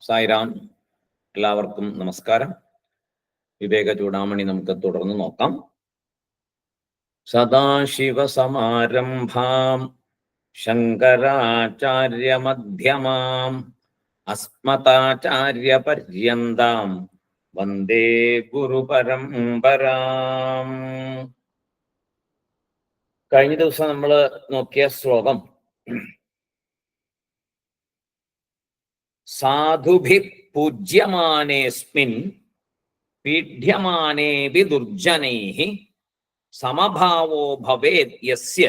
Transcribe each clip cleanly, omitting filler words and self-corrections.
സായിരാം. എല്ലാവർക്കും നമസ്കാരം. വിവേക ചൂടാമണി നമുക്ക് തുടർന്ന് നോക്കാം. സദാശിവസമാരംഭാം ശങ്കരാചാര്യമധ്യമാം അസ്മതാചാര്യപര്യന്താം വന്ദേ ഗുരുപരമ്പരാം. കഴിഞ്ഞ ദിവസം നമ്മൾ നോക്കിയ ശ്ലോകം സാധുഭി പൂജ്യമാനേസ്മിൻ പീഡ്യമാനേപി ദുർജനൈഃ സമഭാവോ ഭവേത് യസ്യ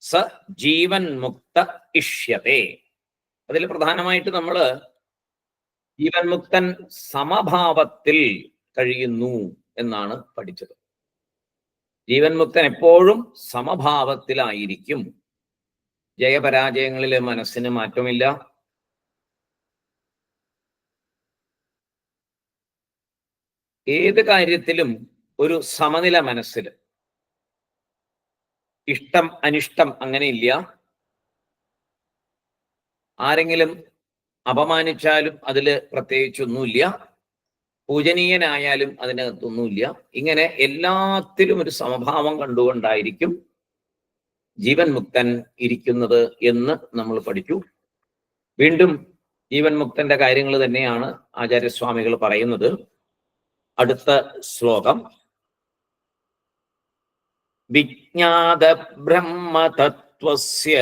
സ ജീവൻ മുക്ത ഇഷ്യത്തെ. അതിൽ പ്രധാനമായിട്ട് നമ്മൾ ജീവൻ മുക്തൻ സമഭാവത്തിൽ കഴിയുന്നു എന്നാണ് പഠിച്ചത്. ജീവൻ മുക്തൻ എപ്പോഴും സമഭാവത്തിലായിരിക്കും. ജയപരാജയങ്ങളിലെ മനസ്സിന് മാറ്റമില്ല. ഏത് കാര്യത്തിലും ഒരു സമനില മനസ്സിൽ. ഇഷ്ടം അനിഷ്ടം അങ്ങനെ ഇല്ല. ആരെങ്കിലും അപമാനിച്ചാലും അതിൽ പ്രത്യേകിച്ചൊന്നുമില്ല. പൂജനീയനായാലും അതിനകത്തൊന്നുമില്ല. ഇങ്ങനെ എല്ലാത്തിലും ഒരു സമഭാവം കണ്ടുകൊണ്ടായിരിക്കും ജീവൻ മുക്തൻ ഇരിക്കുന്നത് എന്ന് നമ്മൾ പഠിച്ചു. വീണ്ടും ജീവൻ മുക്തന്റെ കാര്യങ്ങൾ തന്നെയാണ് ആചാര്യസ്വാമികൾ പറയുന്നത്. അടുത്ത ശ്ലോകം വിജ്ഞാത ബ്രഹ്മതത്വസ്യ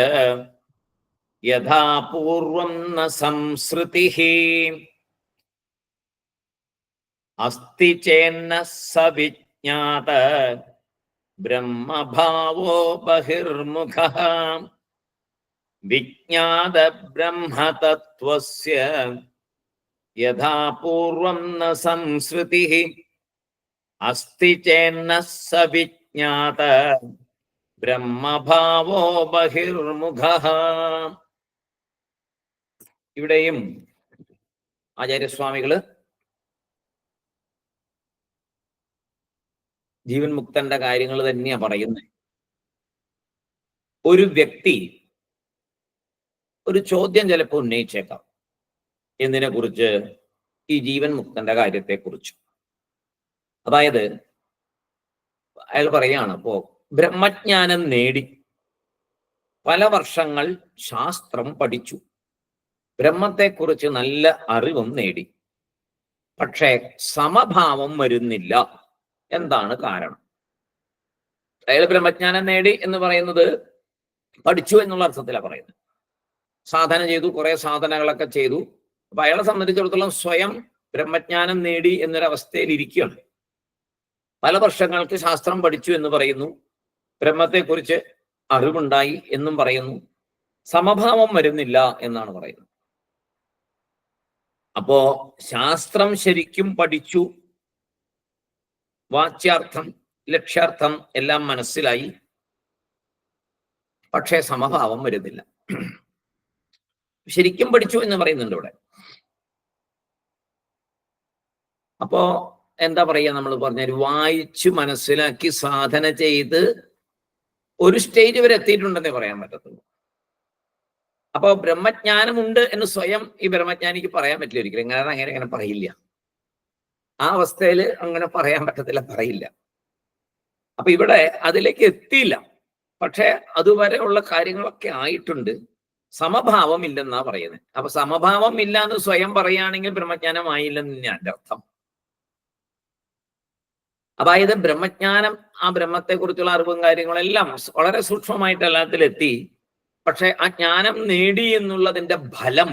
യഥാ പൂർവം ന സംസൃതിഃ അസ്തി ചേന്ന സവിജ്ഞാത ബ്രഹ്മഭാവോ ബഹിർമുഖഃ. വിജ്ഞാത ബ്രഹ്മതത്വസ്യ യഥാ പൂർവം ന സംസൃതിഃ അസ്തി ചേന്ന സവിജ്ഞാത ബ്രഹ്മഭാവോ ബഹിർമുഖഃ. ഇവിടെയും ആചാര്യസ്വാമികള് ജീവൻ മുക്തന്റെ കാര്യങ്ങൾ തന്നെയാ പറയുന്നത്. ഒരു വ്യക്തി ഒരു ചോദ്യം ചിലപ്പോൾ ഉന്നയിച്ചേക്കാം. എന്തിനെ കുറിച്ച്? ഈ ജീവൻ മുക്തന്റെ കാര്യത്തെ കുറിച്ച്. അതായത് അയാൾ പറയാണ്, അപ്പോ ബ്രഹ്മജ്ഞാനം നേടി പല വർഷങ്ങൾ ശാസ്ത്രം പഠിച്ചു, ബ്രഹ്മത്തെക്കുറിച്ച് നല്ല അറിവും നേടി, പക്ഷേ സമഭാവം വരുന്നില്ല. എന്താണ് കാരണം? അയാൾ ബ്രഹ്മജ്ഞാനം നേടി എന്ന് പറയുന്നത് പഠിച്ചു എന്നുള്ള അർത്ഥത്തിലാണ് പറയുന്നത്. സാധന ചെയ്തു, കുറെ സാധനകളൊക്കെ ചെയ്തു. അപ്പൊ അയാളെ സംബന്ധിച്ചിടത്തോളം സ്വയം ബ്രഹ്മജ്ഞാനം നേടി എന്നൊരവസ്ഥയിൽ ഇരിക്കുകയാണ്. പല വർഷങ്ങൾക്ക് ശാസ്ത്രം പഠിച്ചു എന്ന് പറയുന്നു, ബ്രഹ്മത്തെക്കുറിച്ച് അറിവുണ്ടായി എന്നും പറയുന്നു, സമഭാവം വരുന്നില്ല എന്നാണ് പറയുന്നത്. അപ്പോ ശാസ്ത്രം ശരിക്കും പഠിച്ചു, വാച്യാർത്ഥം ലക്ഷ്യാർത്ഥം എല്ലാം മനസ്സിലായി, പക്ഷേ സമഭാവം വരുന്നില്ല. ശരിക്കും പഠിച്ചു എന്ന് പറയുന്നുണ്ട് ഇവിടെ. അപ്പോ എന്താ പറയാ, നമ്മൾ പറഞ്ഞാൽ വായിച്ചു മനസ്സിലാക്കി സാധന ചെയ്ത് ഒരു സ്റ്റേജ് വരെ എത്തിയിട്ടുണ്ടെന്നേ പറയാൻ പറ്റത്തുള്ളൂ. അപ്പോ ബ്രഹ്മജ്ഞാനമുണ്ട് എന്ന് സ്വയം ഈ ബ്രഹ്മജ്ഞാനിക്ക് പറയാൻ പറ്റില്ല ഒരിക്കലും. കാരണം അങ്ങനെ പറയില്ല. ആ അവസ്ഥയിൽ അങ്ങനെ പറയാൻ പറ്റത്തില്ല, പറയില്ല. അപ്പൊ ഇവിടെ അതിലേക്ക് എത്തിയില്ല, പക്ഷെ അതുവരെയുള്ള കാര്യങ്ങളൊക്കെ ആയിട്ടുണ്ട്. സമഭാവം ഇല്ലെന്നാ പറയുന്നത്. അപ്പൊ സമഭാവം ഇല്ല എന്ന് സ്വയം പറയുകയാണെങ്കിൽ ബ്രഹ്മജ്ഞാനം ആയില്ലെന്ന് ഞാൻ അർത്ഥം. അതായത് ബ്രഹ്മജ്ഞാനം, ആ ബ്രഹ്മത്തെക്കുറിച്ചുള്ള അറിവും കാര്യങ്ങളെല്ലാം വളരെ സൂക്ഷ്മമായിട്ട് എല്ലാത്തിലെത്തി, പക്ഷെ ആ ജ്ഞാനം നേടി എന്നുള്ളതിന്റെ ഫലം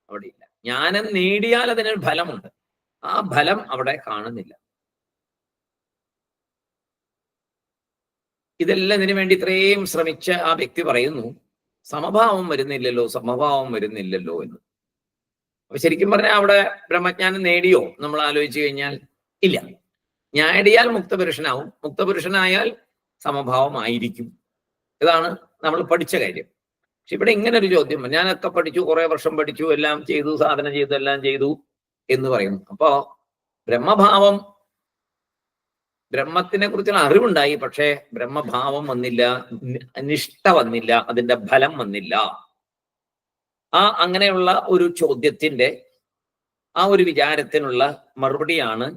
അവിടെ ഇല്ല. ജ്ഞാനം നേടിയാൽ അതിനൊരു ഫലമുണ്ട്, ആ ഫലം അവിടെ കാണുന്നില്ല. ഇതെല്ലാം ഇതിനു വേണ്ടി ഇത്രയും ശ്രമിച്ച ആ വ്യക്തി പറയുന്നു, സമഭാവം വരുന്നില്ലല്ലോ, സമഭാവം വരുന്നില്ലല്ലോ എന്ന്. അപ്പൊ ശരിക്കും പറഞ്ഞാൽ അവിടെ ബ്രഹ്മജ്ഞാനം നേടിയോ നമ്മൾ ആലോചിച്ചു കഴിഞ്ഞാൽ ഇല്ല. നേടിയാൽ മുക്തപുരുഷനാവും, മുക്തപുരുഷനായാൽ സമഭാവമായിരിക്കും. ഇതാണ് നമ്മൾ പഠിച്ച കാര്യം. പക്ഷെ ഇവിടെ ഇങ്ങനെ ഒരു ചോദ്യം, ഞാനൊക്കെ പഠിച്ചു, കുറെ വർഷം പഠിച്ചു, എല്ലാം ചെയ്തു, സാധന ചെയ്തു, എല്ലാം ചെയ്തു എന്ന് പറയുന്നു. അപ്പോ ബ്രഹ്മഭാവം, ബ്രഹ്മത്തിനെ കുറിച്ചുള്ള അറിവുണ്ടായി, പക്ഷേ ബ്രഹ്മഭാവം വന്നില്ല, നിഷ്ഠ വന്നില്ല, അതിന്റെ ഫലം വന്നില്ല. അങ്ങനെയുള്ള ഒരു ചോദ്യത്തിന്റെ ആ ഒരു വിചാരത്തിനുള്ള മറുപടിയാണ്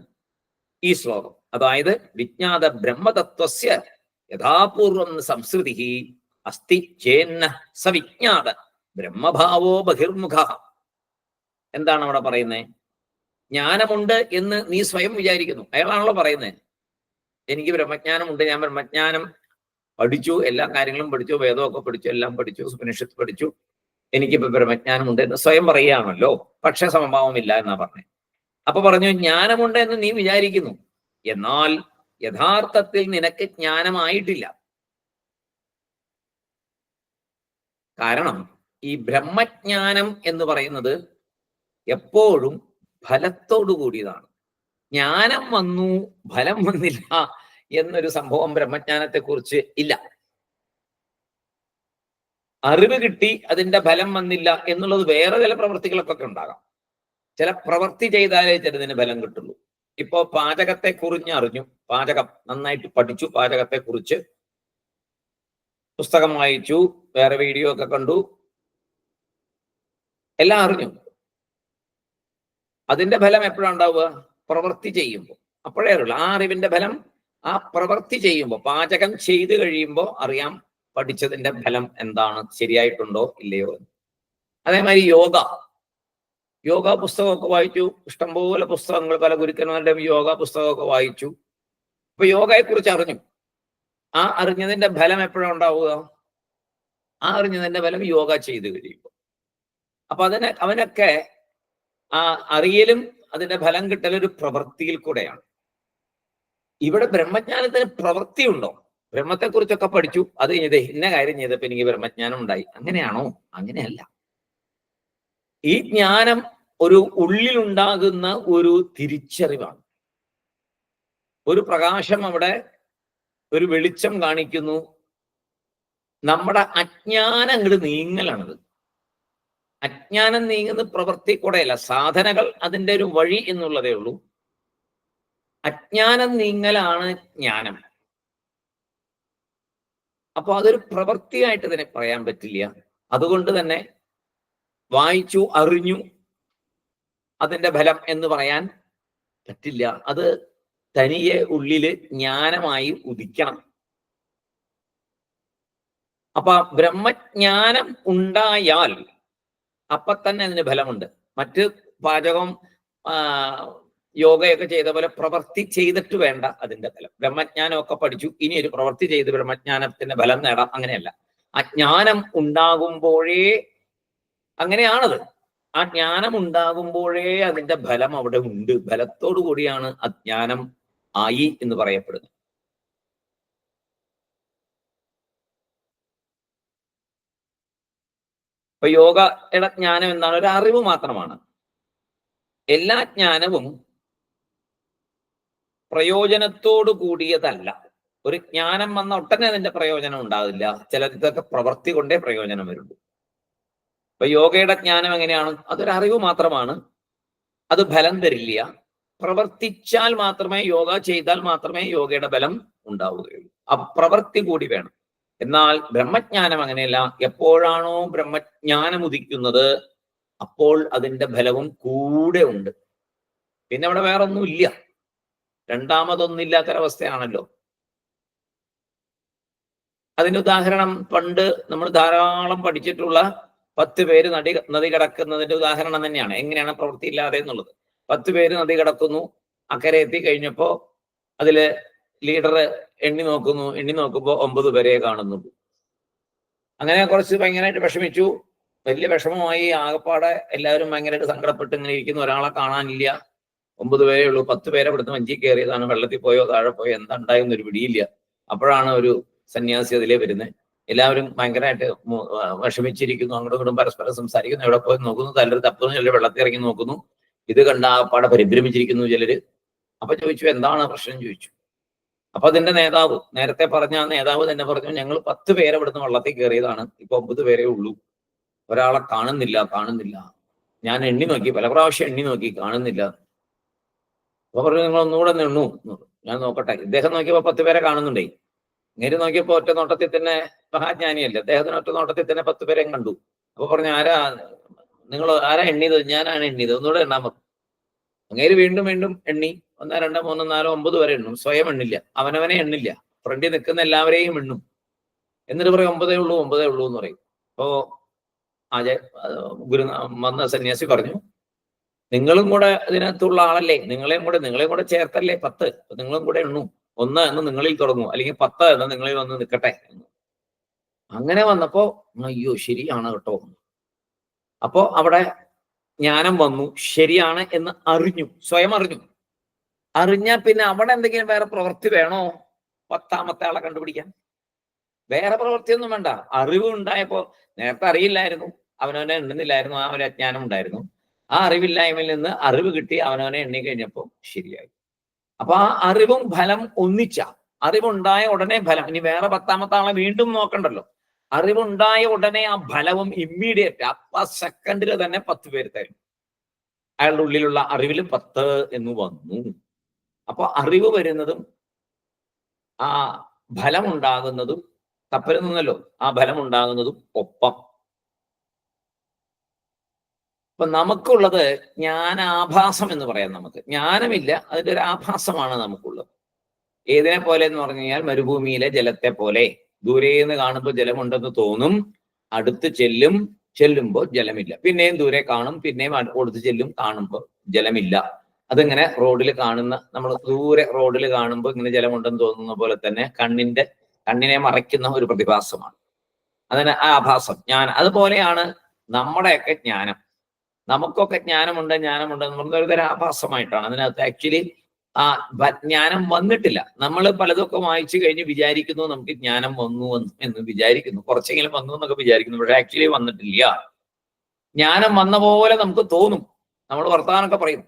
ഈ ശ്ലോകം. അതായത് വിജ്ഞാത ബ്രഹ്മതത്വസ്യ യഥാപൂർവം സംസ്കൃതി അസ്തി ചേന്ന സവിജ്ഞാത ബ്രഹ്മഭാവോ ബഹിർമുഖ. എന്താണ് അവിടെ പറയുന്നത്? ജ്ഞാനമുണ്ട് എന്ന് നീ സ്വയം വിചാരിക്കുന്നു. അയാളാണല്ലോ പറയുന്നത്, എനിക്ക് ബ്രഹ്മജ്ഞാനമുണ്ട്, ഞാൻ ബ്രഹ്മജ്ഞാനം പഠിച്ചു, എല്ലാ കാര്യങ്ങളും പഠിച്ചു, വേദമൊക്കെ പഠിച്ചു, എല്ലാം പഠിച്ചു, ഉപനിഷത്ത് പഠിച്ചു, എനിക്കിപ്പോ ബ്രഹ്മജ്ഞാനമുണ്ട് എന്ന് സ്വയം പറയുകയാണല്ലോ. പക്ഷെ സമഭാവമില്ല എന്നാ പറഞ്ഞത്. അപ്പൊ പറഞ്ഞു ജ്ഞാനമുണ്ട് എന്ന് നീ വിചാരിക്കുന്നു, എന്നാൽ യഥാർത്ഥത്തിൽ നിനക്ക് ജ്ഞാനമായിട്ടില്ല. കാരണം ഈ ബ്രഹ്മജ്ഞാനം എന്ന് പറയുന്നത് എപ്പോഴും ഫലത്തോടു കൂടിയതാണ്. ജ്ഞാനം വന്നു ഫലം വന്നില്ല എന്നൊരു സംഭവം ബ്രഹ്മജ്ഞാനത്തെ കുറിച്ച് ഇല്ല. അറിവ് കിട്ടി അതിന്റെ ഫലം വന്നില്ല എന്നുള്ളത് വേറെ ചില പ്രവൃത്തികൾക്കൊക്കെ ഉണ്ടാകാം. ചില പ്രവൃത്തി ചെയ്താലേ ചിലതിന് ഫലം കിട്ടുള്ളൂ. ഇപ്പോ പാചകത്തെ കുറിച്ച് അറിഞ്ഞു, പാചകം നന്നായിട്ട് പഠിച്ചു, പാചകത്തെ കുറിച്ച് പുസ്തകം വായിച്ചു, വേറെ വീഡിയോ ഒക്കെ കണ്ടു, എല്ലാം അറിഞ്ഞു. അതിന്റെ ഫലം എപ്പോഴാണ് ഉണ്ടാവുക? പ്രവൃത്തി ചെയ്യുമ്പോൾ. അപ്പോഴേ അറിയുള്ളൂ ആ അറിവിന്റെ ഫലം. ആ പ്രവൃത്തി ചെയ്യുമ്പോൾ, പാചകം ചെയ്ത് കഴിയുമ്പോൾ അറിയാം പഠിച്ചതിന്റെ ഫലം എന്താണ്, ശരിയായിട്ടുണ്ടോ ഇല്ലയോ എന്ന്. അതേമാതിരി യോഗ പുസ്തകമൊക്കെ വായിച്ചു, ഇഷ്ടംപോലെ പുസ്തകങ്ങൾ, പല ഗുരുക്കന്മാരുടെയും യോഗ പുസ്തകമൊക്കെ വായിച്ചു. അപ്പൊ യോഗയെ കുറിച്ച് അറിഞ്ഞു. ആ അറിഞ്ഞതിന്റെ ഫലം എപ്പോഴാണ് ഉണ്ടാവുക? ആ അറിഞ്ഞതിന്റെ ഫലം യോഗ ചെയ്ത് കഴിയുമ്പോൾ. അപ്പൊ അവനൊക്കെ ആ അറിയലും അതിന്റെ ഫലം കിട്ടലൊരു പ്രവൃത്തിയിൽ കൂടെയാണ്. ഇവിടെ ബ്രഹ്മജ്ഞാനത്തിന് പ്രവൃത്തി ഉണ്ടോ? ബ്രഹ്മത്തെക്കുറിച്ചൊക്കെ പഠിച്ചു, അത് കഴിഞ്ഞത് ഇന്ന കാര്യം ചെയ്തപ്പോ എനിക്ക് ബ്രഹ്മജ്ഞാനം ഉണ്ടായി, അങ്ങനെയാണോ? അങ്ങനെയല്ല. ഈ ജ്ഞാനം ഒരു ഉള്ളിലുണ്ടാകുന്ന ഒരു തിരിച്ചറിവാണ്. ഒരു പ്രകാശം, അവിടെ ഒരു വെളിച്ചം കാണിക്കുന്നു. നമ്മുടെ അജ്ഞാനം അങ്ങോട്ട് നീങ്ങലാണത്. അജ്ഞാനം നീങ്ങുന്നത് പ്രവൃത്തി കൂടെയല്ല, സാധനകൾ അതിൻ്റെ ഒരു വഴി എന്നുള്ളതേ ഉള്ളൂ. അജ്ഞാനം നീങ്ങലാണ് ജ്ഞാനം. അപ്പൊ അതൊരു പ്രവൃത്തിയായിട്ട് തന്നെ പറയാൻ പറ്റില്ല. അതുകൊണ്ട് തന്നെ വായിച്ചു അറിഞ്ഞു അതിന്റെ ഫലം എന്ന് പറയാൻ പറ്റില്ല. അത് തനിയെ ഉള്ളില് ജ്ഞാനമായി ഉദിക്കണം. അപ്പൊ ബ്രഹ്മജ്ഞാനം ഉണ്ടായാൽ അപ്പൊ തന്നെ അതിന് ഫലമുണ്ട്. മറ്റ് പാചകം യോഗയൊക്കെ ചെയ്ത പോലെ പ്രവൃത്തി ചെയ്തിട്ട് വേണ്ട അതിന്റെ ഫലം. ബ്രഹ്മജ്ഞാനമൊക്കെ പഠിച്ചു, ഇനി ഒരു പ്രവൃത്തി ചെയ്ത് ബ്രഹ്മജ്ഞാനത്തിന്റെ ഫലം നേടാം, അങ്ങനെയല്ല. ആ ജ്ഞാനം ഉണ്ടാകുമ്പോഴേ അങ്ങനെയാണത്. ആ ജ്ഞാനം ഉണ്ടാകുമ്പോഴേ അതിന്റെ ഫലം അവിടെ ഉണ്ട്. ഫലത്തോടു കൂടിയാണ് അജ്ഞാനം ആയി എന്ന് പറയപ്പെടുന്നത്. ഇപ്പൊ യോഗയുടെ ജ്ഞാനം എന്താണ്? ഒരു അറിവ് മാത്രമാണ്. എല്ലാ ജ്ഞാനവും പ്രയോജനത്തോടു കൂടിയതല്ല. ഒരു ജ്ഞാനം വന്ന ഒട്ടനെ അതിന്റെ പ്രയോജനം ഉണ്ടാവില്ല. ചിലതൊക്കെ പ്രവൃത്തി കൊണ്ടേ പ്രയോജനം വരുള്ളൂ. ഇപ്പൊ യോഗയുടെ ജ്ഞാനം എങ്ങനെയാണ്? അതൊരു അറിവ് മാത്രമാണ്, അത് ഫലം തരില്ല. പ്രവർത്തിച്ചാൽ മാത്രമേ, യോഗ ചെയ്താൽ മാത്രമേ യോഗയുടെ ഫലം ഉണ്ടാവുകയുള്ളൂ. ആ പ്രവൃത്തി കൂടി വേണം. എന്നാൽ ബ്രഹ്മജ്ഞാനം അങ്ങനെയല്ല. എപ്പോഴാണോ ബ്രഹ്മജ്ഞാനം ഉദിക്കുന്നത് അപ്പോൾ അതിന്റെ ഫലവും കൂടെ ഉണ്ട്. പിന്നെ അവിടെ വേറെ ഒന്നുമില്ല, രണ്ടാമതൊന്നില്ലാത്തൊരവസ്ഥയാണല്ലോ. അതിന്റെ ഉദാഹരണം പണ്ട് നമ്മൾ ധാരാളം പഠിച്ചിട്ടുള്ള 10 പേര് നദി കടക്കുന്നതിന്റെ ഉദാഹരണം തന്നെയാണ്. എങ്ങനെയാണ് പ്രവൃത്തി ഇല്ലാതെ എന്നുള്ളത്. 10 പേര് നദി കടക്കുന്നു, അക്കരെ എത്തി കഴിഞ്ഞപ്പോ അതില് ലീഡർ എണ്ണി നോക്കുമ്പോ 9 പേരെ കാണുന്നുള്ളൂ. അങ്ങനെ കുറച്ച് ഭയങ്കരമായിട്ട് വിഷമിച്ചു, വലിയ വിഷമമായി. ആകപ്പാടെ എല്ലാവരും ഭയങ്കരമായിട്ട് സങ്കടപ്പെട്ട് ഇങ്ങനെ ഇരിക്കുന്നു. ഒരാളെ കാണാനില്ല, 9 പേരേ ഉള്ളൂ. 10 പേരെ ഇവിടുന്ന് വഞ്ചി കയറിയതാണ്, വെള്ളത്തിൽ പോയോ താഴെ പോയോ എന്താ ഉണ്ടായെന്നൊരു പിടിയില്ല. അപ്പോഴാണ് ഒരു സന്യാസി അതിലേ വരുന്നത്. എല്ലാവരും ഭയങ്കരമായിട്ട് വിഷമിച്ചിരിക്കുന്നു, അങ്ങോട്ടും ഇങ്ങോട്ടും പരസ്പരം സംസാരിക്കുന്നു. എവിടെ പോയി നോക്കുന്നു, തല്ലൊരു തപ്പുന്നു, ചിലർ വെള്ളത്തിൽ ഇറങ്ങി നോക്കുന്നു. ഇത് കണ്ട ആകപ്പാടെ പരിഭ്രമിച്ചിരിക്കുന്നു ചിലര്. അപ്പൊ ചോദിച്ചു എന്താണ് പ്രശ്നം ചോദിച്ചു. അപ്പൊ അതിന്റെ നേതാവ്, നേരത്തെ പറഞ്ഞ ആ നേതാവ് തന്നെ പറഞ്ഞു, ഞങ്ങൾ 10 പേരെ ഇവിടുന്ന് വെള്ളത്തിൽ കയറിയതാണ്, ഇപ്പൊ 9 പേരേ ഉള്ളൂ, ഒരാളെ കാണുന്നില്ല. ഞാൻ എണ്ണി നോക്കി, പല പ്രാവശ്യം എണ്ണി നോക്കി, കാണുന്നില്ല. അപ്പൊ പറഞ്ഞു നിങ്ങൾ ഒന്നുകൂടെ എണ്ണു. ഞാൻ നോക്കട്ടെ. ഇദ്ദേഹം നോക്കിയപ്പോ 10 പേരെ കാണുന്നുണ്ടേ. ഇങ്ങനെ നോക്കിയപ്പോ ഒറ്റ നോട്ടത്തിൽ തന്നെ, മഹാജ്ഞാനിയല്ലേ, അദ്ദേഹത്തിന് ഒറ്റ നോട്ടത്തിൽ തന്നെ 10 പേരെ കണ്ടു. അപ്പൊ പറഞ്ഞു നിങ്ങൾ ആരാ എണ്ണിയത്? ഞാനാണ് എണ്ണിയത്, ഒന്നുകൂടെ എണ്ണാൻ പറഞ്ഞു. അങ്ങേര് വീണ്ടും വീണ്ടും എണ്ണി 1 2 3 4 9 വരെ എണ്ണും. സ്വയം എണ്ണില്ല, അവനവനെ എണ്ണില്ല, ഫ്രണ്ടിൽ നിൽക്കുന്ന എല്ലാവരെയും എണ്ണും. എന്നിട്ട് പറയും 9 ഉള്ളൂ 9 ഉള്ളൂ എന്ന് പറയും. അപ്പോ ഗുരു വന്ന സന്യാസി പറഞ്ഞു, നിങ്ങളും കൂടെ ഇതിനകത്തുള്ള ആളല്ലേ, നിങ്ങളെയും കൂടെ ചേർത്തല്ലേ 10, നിങ്ങളും കൂടെ എണ്ണു. 1 എന്ന് നിങ്ങളിൽ തുടങ്ങും, അല്ലെങ്കിൽ 10 എന്ന് നിങ്ങളിൽ വന്ന് നിൽക്കട്ടെ. അങ്ങനെ വന്നപ്പോ അയ്യോ ശരിയാണ് കേട്ടോ. അപ്പോ അവിടെ ജ്ഞാനം വന്നു, ശരിയാണ് എന്ന് അറിഞ്ഞു, സ്വയം അറിഞ്ഞു. അറിഞ്ഞാൽ പിന്നെ അവിടെ എന്തെങ്കിലും വേറെ പ്രവൃത്തി വേണോ 10ാമത്തെ ആളെ കണ്ടുപിടിക്കാൻ? വേറെ പ്രവൃത്തിയൊന്നും വേണ്ട. അറിവ് ഉണ്ടായപ്പോ, നേരത്തെ അറിയില്ലായിരുന്നു, അവനവനെ എണ്ണുന്നില്ലായിരുന്നു, ആ ഒരു അജ്ഞാനം ഉണ്ടായിരുന്നു. ആ അറിവില്ലായ്മയിൽ നിന്ന് അറിവ് കിട്ടി, അവനവനെ എണ്ണി കഴിഞ്ഞപ്പോ ശരിയായി. അപ്പൊ ആ അറിവും ഫലം ഒന്നിച്ച, അറിവുണ്ടായ ഉടനെ ഫലം. ഇനി വേറെ 10ാമത്തെ ആളെ വീണ്ടും നോക്കണ്ടല്ലോ. അറിവുണ്ടായ ഉടനെ ആ ഫലവും ഇമ്മീഡിയറ്റ്, ആ സെക്കൻഡിൽ തന്നെ 10 പേര് തരും. അയാളുടെ ഉള്ളിലുള്ള അറിവിൽ 10 എന്ന് വന്നു. അപ്പൊ അറിവ് വരുന്നതും ആ ഫലം ഉണ്ടാകുന്നതും തപ്പരുന്നല്ലോ, ആ ഫലം ഉണ്ടാകുന്നതും ഒപ്പം. അപ്പൊ നമുക്കുള്ളത് ജ്ഞാനാഭാസം എന്ന് പറയാം. നമുക്ക് ജ്ഞാനമില്ല, അതിന്റെ ഒരു ആഭാസമാണ് നമുക്കുള്ളത്. ഏതിനെ പോലെ എന്ന് പറഞ്ഞു കഴിഞ്ഞാൽ മരുഭൂമിയിലെ ജലത്തെ പോലെ. ദൂരേന്ന് കാണുമ്പോൾ ജലമുണ്ടെന്ന് തോന്നും, അടുത്ത് ചെല്ലുമ്പോൾ ജലമില്ല. പിന്നെയും ദൂരെ കാണും, പിന്നെയും അടുത്ത് ചെല്ലും, കാണുമ്പോൾ ജലമില്ല. അതിങ്ങനെ റോഡിൽ കാണുന്ന, നമ്മൾ ദൂരെ റോഡിൽ കാണുമ്പോൾ ഇങ്ങനെ ജലമുണ്ടെന്ന് തോന്നുന്ന പോലെ തന്നെ കണ്ണിനെ മറയ്ക്കുന്ന ഒരു പ്രതിഭാസമാണ്. അതിന് ആ ആഭാസം അതുപോലെയാണ് നമ്മുടെയൊക്കെ ജ്ഞാനം. നമുക്കൊക്കെ ജ്ഞാനമുണ്ട് എന്ന് പറഞ്ഞ ഒരു തരം ആഭാസമായിട്ടാണ്. അതിനകത്ത് ആക്ച്വലി ആ ജ്ഞാനം വന്നിട്ടില്ല. നമ്മൾ പലതൊക്കെ വായിച്ചു കഴിഞ്ഞ് വിചാരിക്കുന്നു നമുക്ക് ജ്ഞാനം വന്നു എന്ന് വിചാരിക്കുന്നു, കുറച്ചെങ്കിലും വന്നു എന്നൊക്കെ വിചാരിക്കുന്നു. പക്ഷെ ആക്ച്വലി വന്നിട്ടില്ല. ജ്ഞാനം വന്ന പോലെ നമുക്ക് തോന്നും. നമ്മൾ വർത്തമാനമൊക്കെ പറയും,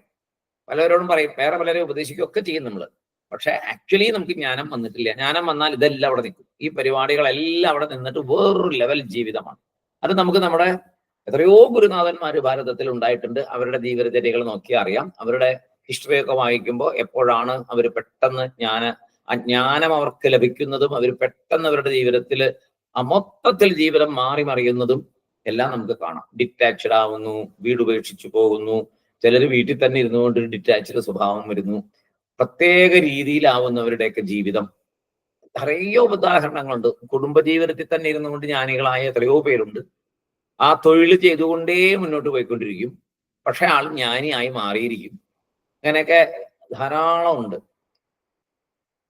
പലവരോടും പറയും, വേറെ പലരെ ഉപദേശിക്കുകയൊക്കെ ചെയ്യും നമ്മൾ. പക്ഷെ ആക്ച്വലി നമുക്ക് ജ്ഞാനം വന്നിട്ടില്ല. ജ്ഞാനം വന്നാൽ ഇതെല്ലാം അവിടെ നിൽക്കും. ഈ പരിപാടികളെല്ലാം അവിടെ നിന്നിട്ട് വേറൊരു ലെവൽ ജീവിതമാണ്. അത് നമുക്ക് നമ്മുടെ എത്രയോ ഗുരുനാഥന്മാര് ഭാരതത്തിൽ ഉണ്ടായിട്ടുണ്ട്. അവരുടെ ജീവചര്യകൾ നോക്കിയാൽ അറിയാം. അവരുടെ ഹിസ്റ്ററിയൊക്കെ വായിക്കുമ്പോൾ എപ്പോഴാണ് അവർ പെട്ടെന്ന് ജ്ഞാനം അവർക്ക് ലഭിക്കുന്നതും അവർ പെട്ടെന്ന് അവരുടെ ജീവിതത്തിൽ മൊത്തത്തിൽ ജീവിതം മാറി മറിയുന്നതും എല്ലാം നമുക്ക് കാണാം. ഡിറ്റാച്ച്ഡ് ആവുന്നു, വീട് ഉപേക്ഷിച്ചു പോകുന്നു, ചിലർ വീട്ടിൽ തന്നെ ഇരുന്നുകൊണ്ട് ഒരു ഡിറ്റാച്ച്ഡ് സ്വഭാവം വരുന്നു, പ്രത്യേക രീതിയിലാവുന്നവരുടെയൊക്കെ ജീവിതം എത്രയോ ഉദാഹരണങ്ങളുണ്ട്. കുടുംബജീവിതത്തിൽ തന്നെ ഇരുന്നുകൊണ്ട് ജ്ഞാനികളായ എത്രയോ പേരുണ്ട്. ആ തൊഴിൽ ചെയ്തുകൊണ്ടേ മുന്നോട്ട് പോയിക്കൊണ്ടിരിക്കും, പക്ഷെ ആൾ ജ്ഞാനിയായി മാറിയിരിക്കും. അങ്ങനെയൊക്കെ ധാരാളം ഉണ്ട്,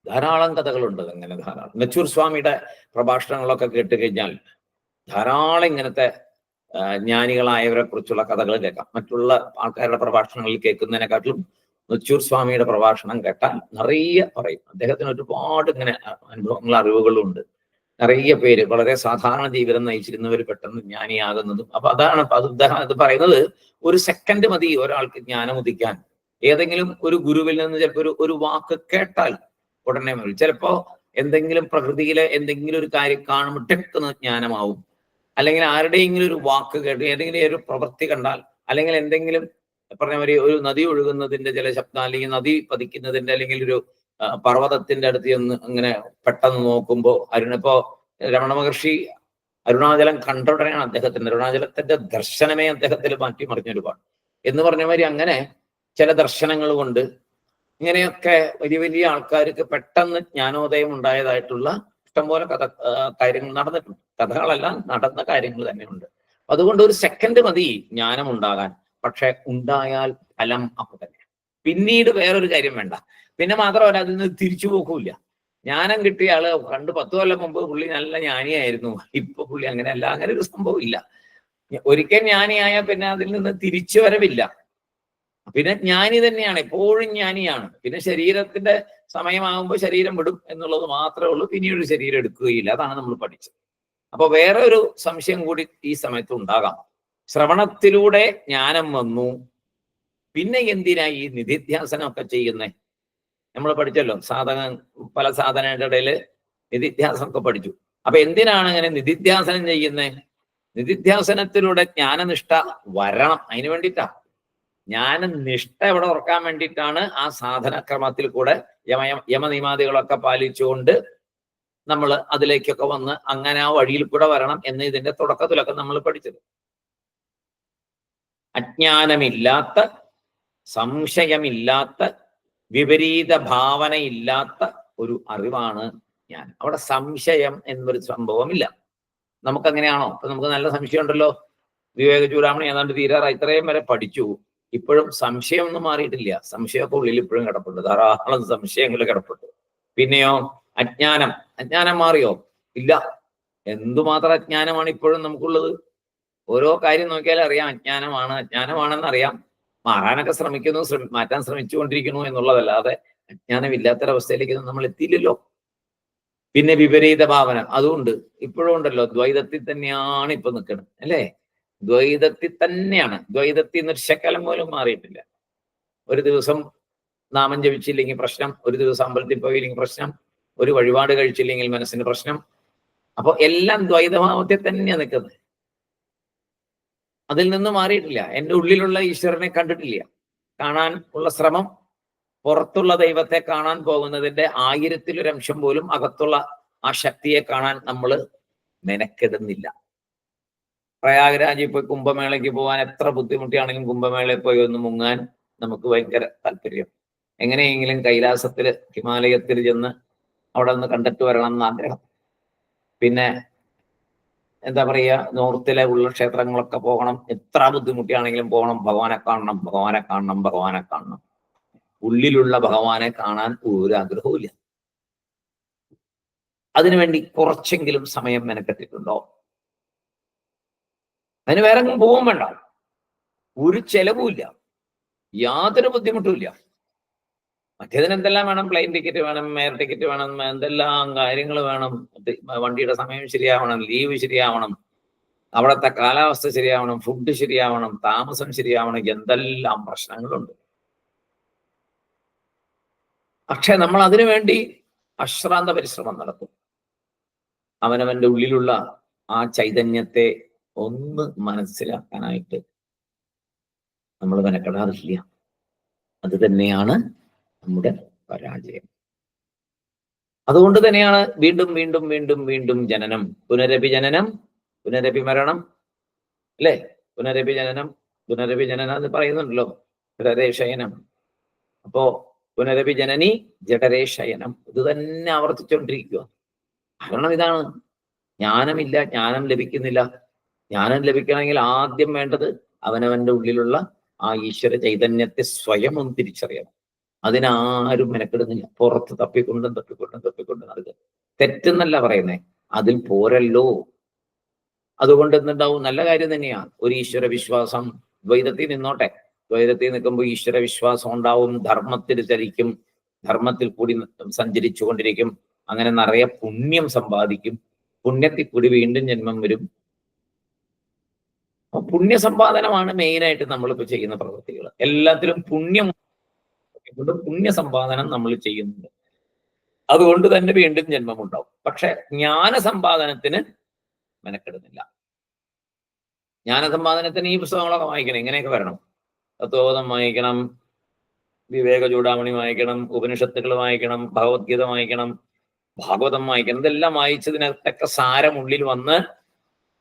ധാരാളം കഥകളുണ്ട്. അങ്ങനെ ധാരാളം. നെച്ചൂർ സ്വാമിയുടെ പ്രഭാഷണങ്ങളൊക്കെ കേട്ട് കഴിഞ്ഞാൽ ധാരാളം ഇങ്ങനത്തെ ജ്ഞാനികളായവരെ കുറിച്ചുള്ള കഥകൾ കേൾക്കാം. മറ്റുള്ള ആൾക്കാരുടെ പ്രഭാഷണങ്ങളിൽ കേൾക്കുന്നതിനെക്കാട്ടിലും നെച്ചൂർ സ്വാമിയുടെ പ്രഭാഷണം കേട്ടാൽ നിറയെ പറയും. അദ്ദേഹത്തിന് ഒരുപാട് ഇങ്ങനെ അനുഭവങ്ങളും അറിവുകളും ഉണ്ട്. നിറയെ പേര് വളരെ സാധാരണ ജീവിതം നയിച്ചിരുന്നവർ പെട്ടെന്ന് ജ്ഞാനിയാകുന്നതും. അപ്പൊ അതാണ് അത് പറയുന്നത്. ഒരു സെക്കൻഡ് മതി ഒരാൾക്ക് ജ്ഞാനം ഉദിക്കാൻ. ഏതെങ്കിലും ഒരു ഗുരുവിൽ നിന്ന് ചിലപ്പോൾ ഒരു വാക്ക് കേട്ടാൽ ഉടനെ വരും. ചിലപ്പോ എന്തെങ്കിലും പ്രകൃതിയിലെ എന്തെങ്കിലും ഒരു കാര്യം കാണുമ്പോൾ ടെക്കുന്ന ജ്ഞാനമാവും. അല്ലെങ്കിൽ ആരുടെയെങ്കിലും ഒരു വാക്ക് കേട്ട്, ഏതെങ്കിലും ഒരു പ്രവൃത്തി കണ്ടാൽ, അല്ലെങ്കിൽ എന്തെങ്കിലും പറഞ്ഞ മാതിരി ഒരു നദി ഒഴുകുന്നതിന്റെ ചില ശബ്ദം, അല്ലെങ്കിൽ നദി പതിക്കുന്നതിന്റെ, അല്ലെങ്കിൽ ഒരു പർവ്വതത്തിന്റെ അടുത്ത് ഒന്ന് അങ്ങനെ പെട്ടെന്ന് നോക്കുമ്പോൾ ഇപ്പോ രമണ മഹർഷി അരുണാചലം കണ്ട ഉടനെയാണ് അരുണാചലത്തിന്റെ ദർശനമേ അദ്ദേഹത്തിൽ മാറ്റിമറിഞ്ഞ ഒരുപാട് എന്ന് പറഞ്ഞ മാതിരി. അങ്ങനെ ചില ദർശനങ്ങൾ കൊണ്ട് ഇങ്ങനെയൊക്കെ വലിയ വലിയ ആൾക്കാർക്ക് പെട്ടെന്ന് ജ്ഞാനോദയം ഉണ്ടായതായിട്ടുള്ള ഇഷ്ടംപോലെ കാര്യങ്ങൾ നടന്നിട്ടുണ്ട്. കഥകളല്ല, നടന്ന കാര്യങ്ങൾ തന്നെയുണ്ട്. അതുകൊണ്ട് ഒരു സെക്കൻഡ് മതി ജ്ഞാനം ഉണ്ടാകാൻ. പക്ഷെ ഉണ്ടായാൽ ഫലം അപ്പൊ തന്നെ. പിന്നീട് വേറൊരു കാര്യം വേണ്ട. പിന്നെ മാത്രമല്ല, അതിൽ നിന്ന് തിരിച്ചു പോക്കില്ല. ജ്ഞാനം കിട്ടിയ ആള് 10 കൊല്ലം മുമ്പ് പുള്ളി നല്ല ജ്ഞാനിയായിരുന്നു, ഇപ്പൊ പുള്ളി അങ്ങനെയല്ല. അങ്ങനെ ഒരു സംഭവം ഇല്ല. ഒരിക്കൽ ജ്ഞാനിയായാൽ പിന്നെ അതിൽ നിന്ന് തിരിച്ചു വരവില്ല. പിന്നെ ജ്ഞാനി തന്നെയാണ്, എപ്പോഴും ജ്ഞാനിയാണ്. പിന്നെ ശരീരത്തിന്റെ സമയമാകുമ്പോൾ ശരീരം വിടും എന്നുള്ളത് മാത്രമേ ഉള്ളൂ. പിന്നീട് ശരീരം എടുക്കുകയില്ല. അതാണ് നമ്മൾ പഠിച്ചത്. അപ്പൊ വേറെ ഒരു സംശയം കൂടി ഈ സമയത്ത് ഉണ്ടാകാം. ശ്രവണത്തിലൂടെ ജ്ഞാനം വന്നു, പിന്നെ എന്തിനാ ഈ നിധിധ്യാസനമൊക്കെ ചെയ്യുന്നേ? നമ്മൾ പഠിച്ചല്ലോ, പല സാധനയുടെ ഇടയിൽ നിധിധ്യാസനമൊക്കെ പഠിച്ചു. അപ്പൊ എന്തിനാണ് അങ്ങനെ നിധിധ്യാസനം ചെയ്യുന്നത്? നിധിധ്യാസനത്തിലൂടെ ജ്ഞാനനിഷ്ഠ വരണം. അതിന് വേണ്ടിയിട്ടാ. ജ്ഞാനനിഷ്ഠ എവിടെ ഉറക്കാൻ വേണ്ടിയിട്ടാണ് ആ സാധനക്രമത്തിൽ കൂടെ യമനിയമാദികളൊക്കെ പാലിച്ചുകൊണ്ട് നമ്മൾ അതിലേക്കൊക്കെ വന്ന് അങ്ങനെ ആ വഴിയിൽ കൂടെ വരണം എന്ന് ഇതിന്റെ തുടക്കത്തിലൊക്കെ നമ്മൾ പഠിച്ചത്. അജ്ഞാനമില്ലാത്ത സംശയമില്ലാത്ത, വിപരീത ഭാവനയില്ലാത്ത ഒരു അറിവാണ് ഞാൻ. അവിടെ സംശയം എന്നൊരു സംഭവമില്ല. നമുക്കങ്ങനെയാണോ? ഇപ്പൊ നമുക്ക് നല്ല സംശയം ഉണ്ടല്ലോ. വിവേക ചൂടാമണി ഏതാണ്ട് തീരാറായി, ഇത്രയും വരെ പഠിച്ചു, ഇപ്പോഴും സംശയമൊന്നും മാറിയിട്ടില്ല. സംശയമൊക്കെ ഉള്ളിൽ ഇപ്പോഴും കിടപ്പുണ്ട്, ധാരാളം സംശയങ്ങൾ കിടപ്പുണ്ട്. പിന്നെയോ അജ്ഞാനം, അജ്ഞാനം മാറിയോ? ഇല്ല. എന്തുമാത്രം അജ്ഞാനമാണ് ഇപ്പോഴും നമുക്കുള്ളത്. ഓരോ കാര്യം നോക്കിയാൽ അറിയാം അജ്ഞാനമാണ്, അജ്ഞാനമാണെന്ന് അറിയാം. മാറാനൊക്കെ ശ്രമിക്കുന്നു, മാറ്റാൻ ശ്രമിച്ചുകൊണ്ടിരിക്കുന്നു എന്നുള്ളതല്ലാതെ അജ്ഞാനമില്ലാത്തൊരവസ്ഥയിലേക്ക് നമ്മൾ എത്തിയില്ലല്ലോ. പിന്നെ വിപരീത ഭാവന, അതുകൊണ്ട് ഇപ്പോഴും ഉണ്ടല്ലോ, ദ്വൈതത്തിൽ തന്നെയാണ് ഇപ്പൊ നിൽക്കുന്നത് അല്ലേ? ദ്വൈതത്തിൽ തന്നെയാണ്. ദ്വൈതത്തിൽ നിന്ന് ഒരു ശകലം പോലും മാറിയിട്ടില്ല. ഒരു ദിവസം നാമം ജപിച്ചില്ലെങ്കിൽ പ്രശ്നം, ഒരു ദിവസം അമ്പലത്തിൽ പോയില്ലെങ്കിൽ പ്രശ്നം, ഒരു വഴിപാട് കഴിച്ചില്ലെങ്കിൽ മനസ്സിന് പ്രശ്നം. അപ്പൊ എല്ലാം ദ്വൈതഭാവത്തിൽ തന്നെയാണ് നിൽക്കുന്നത്. അതിൽ നിന്ന് മാറിയിട്ടില്ല. എൻ്റെ ഉള്ളിലുള്ള ഈശ്വരനെ കണ്ടിട്ടില്ല. കാണാൻ ഉള്ള ശ്രമം, പുറത്തുള്ള ദൈവത്തെ കാണാൻ പോകുന്നതിന്റെ 1000-ലൊരംശം പോലും അകത്തുള്ള ആ ശക്തിയെ കാണാൻ നമ്മൾ മെനക്കെടുന്നില്ല. പ്രയാഗ്രാജിൽ പോയി കുംഭമേളയ്ക്ക് പോകാൻ എത്ര ബുദ്ധിമുട്ടിയാണെങ്കിലും കുംഭമേളയിൽ പോയി ഒന്ന് മുങ്ങാൻ നമുക്ക് ഭയങ്കര താല്പര്യം. എങ്ങനെയെങ്കിലും കൈലാസത്തില്, ഹിമാലയത്തിൽ ചെന്ന് അവിടെ നിന്ന് കണ്ടിട്ട് വരണം എന്ന് ആഗ്രഹം. പിന്നെ എന്താ പറയുക, നോർത്തിലെ ഉള്ള ക്ഷേത്രങ്ങളൊക്കെ പോകണം, എത്ര ബുദ്ധിമുട്ടിയാണെങ്കിലും പോകണം, ഭഗവാനെ കാണണം, ഭഗവാനെ കാണണം, ഭഗവാനെ കാണണം. ഉള്ളിലുള്ള ഭഗവാനെ കാണാൻ ഒരു ആഗ്രഹവും ഇല്ല. അതിനുവേണ്ടി കുറച്ചെങ്കിലും സമയം മെനക്കെട്ടിട്ടുണ്ടോ? അതിന് വേറെ പോവും വേണ്ട, ഒരു ചെലവുമില്ല, യാതൊരു ബുദ്ധിമുട്ടുമില്ല. മറ്റേതിന് എന്തെല്ലാം വേണം? പ്ലെയിൻ ടിക്കറ്റ് വേണം, എയർ ടിക്കറ്റ് വേണം, എന്തെല്ലാം കാര്യങ്ങൾ വേണം. വണ്ടിയുടെ സമയം ശരിയാവണം, ലീവ് ശരിയാവണം, അവിടുത്തെ കാലാവസ്ഥ ശരിയാവണം, ഫുഡ് ശരിയാവണം, താമസം ശരിയാവണം, എന്തെല്ലാം പ്രശ്നങ്ങളുണ്ട്. പക്ഷെ നമ്മൾ അതിനു വേണ്ടി അശ്രാന്ത പരിശ്രമം നടത്തും. അവനവന്റെ ഉള്ളിലുള്ള ആ ചൈതന്യത്തെ ഒന്ന് മനസ്സിലാക്കാനായിട്ട് നമ്മൾ മെനക്കെടാറില്ല. അത് തന്നെയാണ് നമ്മുടെ പരാജയം. അതുകൊണ്ട് തന്നെയാണ് വീണ്ടും വീണ്ടും വീണ്ടും വീണ്ടും ജനനം, പുനരപി ജനനം, പുനരപി മരണം, അല്ലേ? പുനരപി ജനനം, പുനരപി ജനനം എന്ന് പറയുന്നുണ്ടല്ലോ, ജഠരേ ശയനം. അപ്പോ പുനരപി ജനനി ജഠരേ ശയനം, ഇത് തന്നെ ആവർത്തിച്ചുകൊണ്ടിരിക്കുക. കാരണം ഇതാണ്, ജ്ഞാനമില്ല, ജ്ഞാനം ലഭിക്കുന്നില്ല. ജ്ഞാനം ലഭിക്കണമെങ്കിൽ ആദ്യം വേണ്ടത് അവനവന്റെ ഉള്ളിലുള്ള ആ ഈശ്വര ചൈതന്യത്തെ സ്വയം ഒന്ന് തിരിച്ചറിയണം. അതിനാരും മെനക്കെടുന്നില്ല. പുറത്ത് തപ്പിക്കൊണ്ടും നടക്കുക. തെറ്റെന്നല്ല പറയുന്നേ, അതിൽ പോരല്ലോ. അതുകൊണ്ട് എന്തുണ്ടാവും? നല്ല കാര്യം തന്നെയാണ് ഒരു ഈശ്വര വിശ്വാസം. ദ്വൈതത്തിൽ നിന്നോട്ടെ, ദ്വൈതത്തിൽ നിൽക്കുമ്പോൾ ഈശ്വര വിശ്വാസം ഉണ്ടാവും, ധർമ്മത്തിൽ ചരിക്കും, ധർമ്മത്തിൽ കൂടി സഞ്ചരിച്ചു കൊണ്ടിരിക്കും, അങ്ങനെ നിറയെ പുണ്യം സമ്പാദിക്കും, പുണ്യത്തിൽ കൂടി വീണ്ടും ജന്മം വരും. പുണ്യസമ്പാദനമാണ് മെയിനായിട്ട് നമ്മളിപ്പോൾ ചെയ്യുന്ന പ്രവൃത്തികൾ. എല്ലാത്തിലും പുണ്യസമ്പാദനം നമ്മൾ ചെയ്യുന്നുണ്ട്. അതുകൊണ്ട് തന്നെ വീണ്ടും ജന്മമുണ്ടാവും. പക്ഷെ ജ്ഞാനസമ്പാദനത്തിന് മെനക്കെടുന്നില്ല. ജ്ഞാനസമ്പാദനത്തിന് ഈ പുസ്തകങ്ങളൊക്കെ വായിക്കണം, ഇങ്ങനെയൊക്കെ വരണം. തത്വബോധം വായിക്കണം, വിവേക ചൂടാമണി വായിക്കണം, ഉപനിഷത്തുകൾ വായിക്കണം, ഭഗവത്ഗീത വായിക്കണം, ഭാഗവതം വായിക്കണം. ഇതെല്ലാം വായിച്ചതിനകത്തൊക്കെ സാരം ഉള്ളിൽ വന്ന്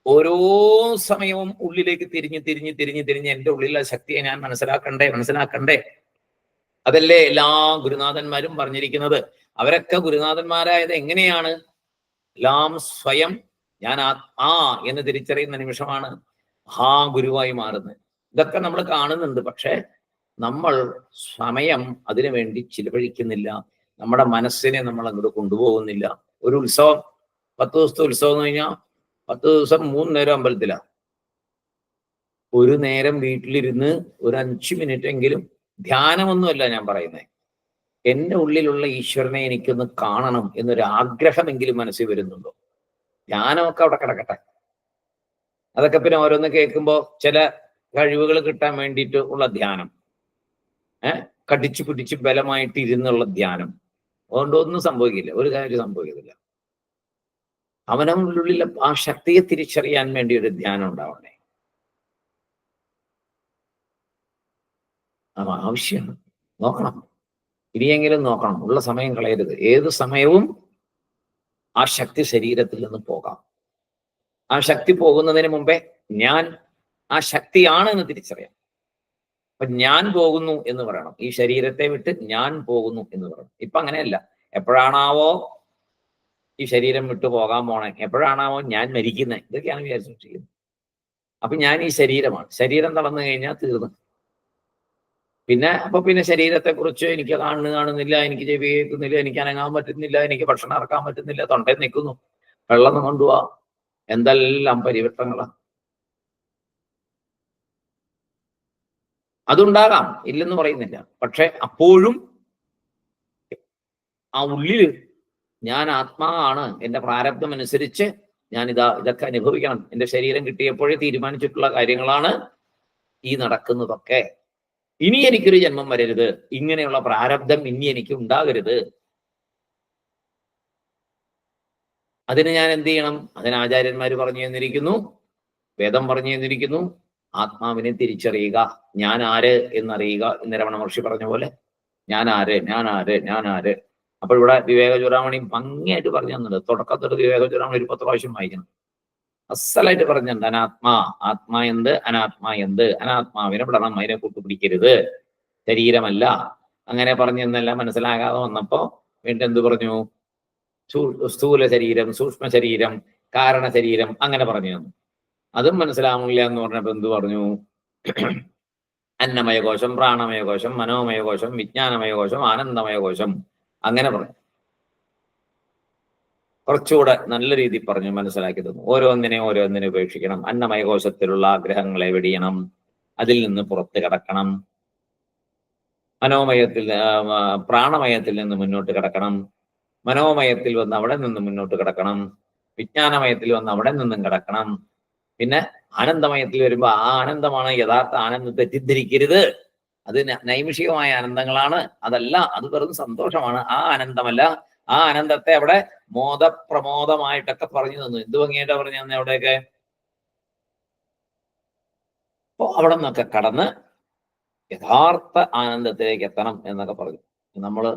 ഓരോ സമയവും ഉള്ളിലേക്ക് തിരിഞ്ഞ് എൻ്റെ ഉള്ളിലുള്ള ശക്തിയെ ഞാൻ മനസ്സിലാക്കണ്ടേ. അതല്ലേ എല്ലാ ഗുരുനാഥന്മാരും പറഞ്ഞിരിക്കുന്നത്. അവരൊക്കെ ഗുരുനാഥന്മാരായത് എങ്ങനെയാണ്? എല്ലാം സ്വയം ഞാൻ എന്ന് തിരിച്ചറിയുന്ന നിമിഷമാണ് ഗുരുവായി മാറുന്നത്. ഇതൊക്കെ നമ്മൾ കാണുന്നുണ്ട്. പക്ഷെ നമ്മൾ സമയം അതിനു വേണ്ടി ചിലവഴിക്കുന്നില്ല. നമ്മുടെ മനസ്സിനെ നമ്മൾ അങ്ങോട്ട് കൊണ്ടുപോകുന്നില്ല. ഒരു ഉത്സവം, 10 ദിവസത്തെ ഉത്സവം എന്ന് കഴിഞ്ഞാൽ 10 ദിവസം 3 നേരം അമ്പലത്തിലാണ്. ഒരു നേരം വീട്ടിലിരുന്ന് ഒരു 5 മിനിറ്റ് എങ്കിലും, ധ്യാനമൊന്നുമല്ല ഞാൻ പറയുന്നത്, എൻ്റെ ഉള്ളിലുള്ള ഈശ്വരനെ എനിക്കൊന്ന് കാണണം എന്നൊരു ആഗ്രഹമെങ്കിലും മനസ്സിൽ വരുന്നുണ്ടോ? ധ്യാനമൊക്കെ അവിടെ കിടക്കട്ടെ. അതൊക്കെ പിന്നെ ഓരോന്ന് കേൾക്കുമ്പോൾ ചില കഴിവുകൾ കിട്ടാൻ വേണ്ടിയിട്ട് ഉള്ള ധ്യാനം, കടിച്ചു പിടിച്ച് ബലമായിട്ട് ഇരുന്നുള്ള ധ്യാനം, അതുകൊണ്ട് ഒന്നും സംഭവിക്കില്ല, ഒരു കാര്യം സംഭവിക്കത്തില്ല. അവനവനുള്ളിൽ ആ ശക്തിയെ തിരിച്ചറിയാൻ വേണ്ടി ഒരു ധ്യാനം ഉണ്ടാവണേ. അത് ആവശ്യമാണ്. നോക്കണം, ഇനിയെങ്കിലും നോക്കണം. ഉള്ള സമയം കളയരുത്. ഏത് സമയവും ആ ശക്തി ശരീരത്തിൽ നിന്ന് പോകാം. ആ ശക്തി പോകുന്നതിന് മുമ്പേ ഞാൻ ആ ശക്തിയാണ് എന്ന് തിരിച്ചറിയാം. അപ്പൊ ഞാൻ പോകുന്നു എന്ന് പറയണം. ഈ ശരീരത്തെ വിട്ട് ഞാൻ പോകുന്നു എന്ന് പറയണം. ഇപ്പൊ അങ്ങനെയല്ല. എപ്പോഴാണാവോ ഈ ശരീരം വിട്ടു പോകാൻ പോണേ, എപ്പോഴാണാവോ ഞാൻ മരിക്കുന്നത്, ഇതൊക്കെയാണ് വിചാരിച്ചിരിക്കുന്നത്. അപ്പൊ ഞാൻ ഈ ശരീരമാണ്. ശരീരം തളർന്നു കഴിഞ്ഞാൽ തീർന്നു. പിന്നെ ശരീരത്തെ കുറിച്ച് എനിക്ക് കാണുന്നില്ല, എനിക്ക് ചെവി കേൾക്കുന്നില്ല, എനിക്ക് അനങ്ങാൻ പറ്റുന്നില്ല, എനിക്ക് ഭക്ഷണം ഇറക്കാൻ പറ്റുന്നില്ല, തൊണ്ടയിൽ നിൽക്കുന്നു, വെള്ളം കൊണ്ടുപോവാ, എന്തെല്ലാം പരിവർത്തനങ്ങളാ. അതുണ്ടാകാം, ഇല്ലെന്ന് പറയുന്നില്ല. പക്ഷെ അപ്പോഴും ആ ഉള്ളില് ഞാൻ ആത്മാവാണ്, എന്റെ പ്രാരബ്ധം അനുസരിച്ച് ഞാൻ ഇതൊക്കെ അനുഭവിക്കണം. എന്റെ ശരീരം കിട്ടിയപ്പോഴേ തീരുമാനിച്ചിട്ടുള്ള കാര്യങ്ങളാണ് ഈ നടക്കുന്നതൊക്കെ. ഇനി എനിക്കൊരു ജന്മം വരരുത്, ഇങ്ങനെയുള്ള പ്രാരബ്ധം ഇനി എനിക്ക് ഉണ്ടാകരുത്. അതിന് ഞാൻ എന്ത് ചെയ്യണം? അതിന് ആചാര്യന്മാർ പറഞ്ഞു തന്നിരിക്കുന്നു, വേദം പറഞ്ഞു തന്നിരിക്കുന്നു. ആത്മാവിനെ തിരിച്ചറിയുക, ഞാൻ ആര് എന്നറിയുക എന്ന് രമണ മഹർഷി പറഞ്ഞ പോലെ. ഞാൻ ആര്, ഞാൻ ആര്, ഞാൻ ആര്. അപ്പോൾ ഇവിടെ വിവേക ചൂടാമണി ഭംഗിയായിട്ട് പറഞ്ഞു തന്നിട്ടുണ്ട്. തുടക്കത്തോട് വിവേക ചൂടാമണി 10 പ്രാവശ്യം വായിക്കണം. അസലായിട്ട് പറഞ്ഞിട്ടുണ്ട്. അനാത്മാ, ആത്മാ എന്ത്, അനാത്മാ എന്ത്, അനാത്മാവിനെ വിടണം, അതിനെ കൂട്ടുപിടിക്കരുത്, ശരീരമല്ല. അങ്ങനെ പറഞ്ഞു എന്നെല്ലാം മനസ്സിലാകാതെ വന്നപ്പോ വീണ്ടും എന്ത് പറഞ്ഞു? സ്ഥൂല ശരീരം, സൂക്ഷ്മ ശരീരം, കാരണ ശരീരം, അങ്ങനെ പറഞ്ഞു തന്നു. അതും മനസ്സിലാവുന്നില്ല എന്ന് പറഞ്ഞപ്പോ എന്ത് പറഞ്ഞു? അന്നമയകോശം, പ്രാണമയകോശം, മനോമയകോശം, വിജ്ഞാനമയകോശം, ആനന്ദമയകോശം, അങ്ങനെ പറഞ്ഞു. കുറച്ചുകൂടെ നല്ല രീതിയിൽ പറഞ്ഞു മനസ്സിലാക്കി തന്നു. ഓരോന്നിനെ ഉപേക്ഷിക്കണം. അന്നമയകോശത്തിലുള്ള ആഗ്രഹങ്ങളെ വെടിയണം, അതിൽ നിന്ന് പുറത്ത് കടക്കണം. പ്രാണമയത്തിൽ നിന്ന് മുന്നോട്ട് കിടക്കണം. മനോമയത്തിൽ വന്ന് അവിടെ നിന്ന് മുന്നോട്ട് കിടക്കണം. വിജ്ഞാനമയത്തിൽ വന്ന് അവിടെ നിന്നും കിടക്കണം. പിന്നെ ആനന്ദമയത്തിൽ വരുമ്പോ ആ ആനന്ദമാണ് യഥാർത്ഥ ആനന്ദം, തെറ്റിദ്ധരിക്കരുത്. അത് നൈമിഷികമായ ആനന്ദങ്ങളാണ്, അതല്ല, അത് വെറും സന്തോഷമാണ്. ആ ആനന്ദമല്ല. ആ ആനന്ദത്തെ അവിടെ മോദപ്രമോദമായിട്ടൊക്കെ പറഞ്ഞു തന്നു. എന്ത് ഭംഗിയായിട്ടാ പറഞ്ഞു തന്നെ അവിടെയൊക്കെ. അപ്പോ അവിടെ നിന്നൊക്കെ കടന്ന് യഥാർത്ഥ ആനന്ദത്തിലേക്ക് എത്തണം എന്നൊക്കെ പറഞ്ഞു. നമ്മള്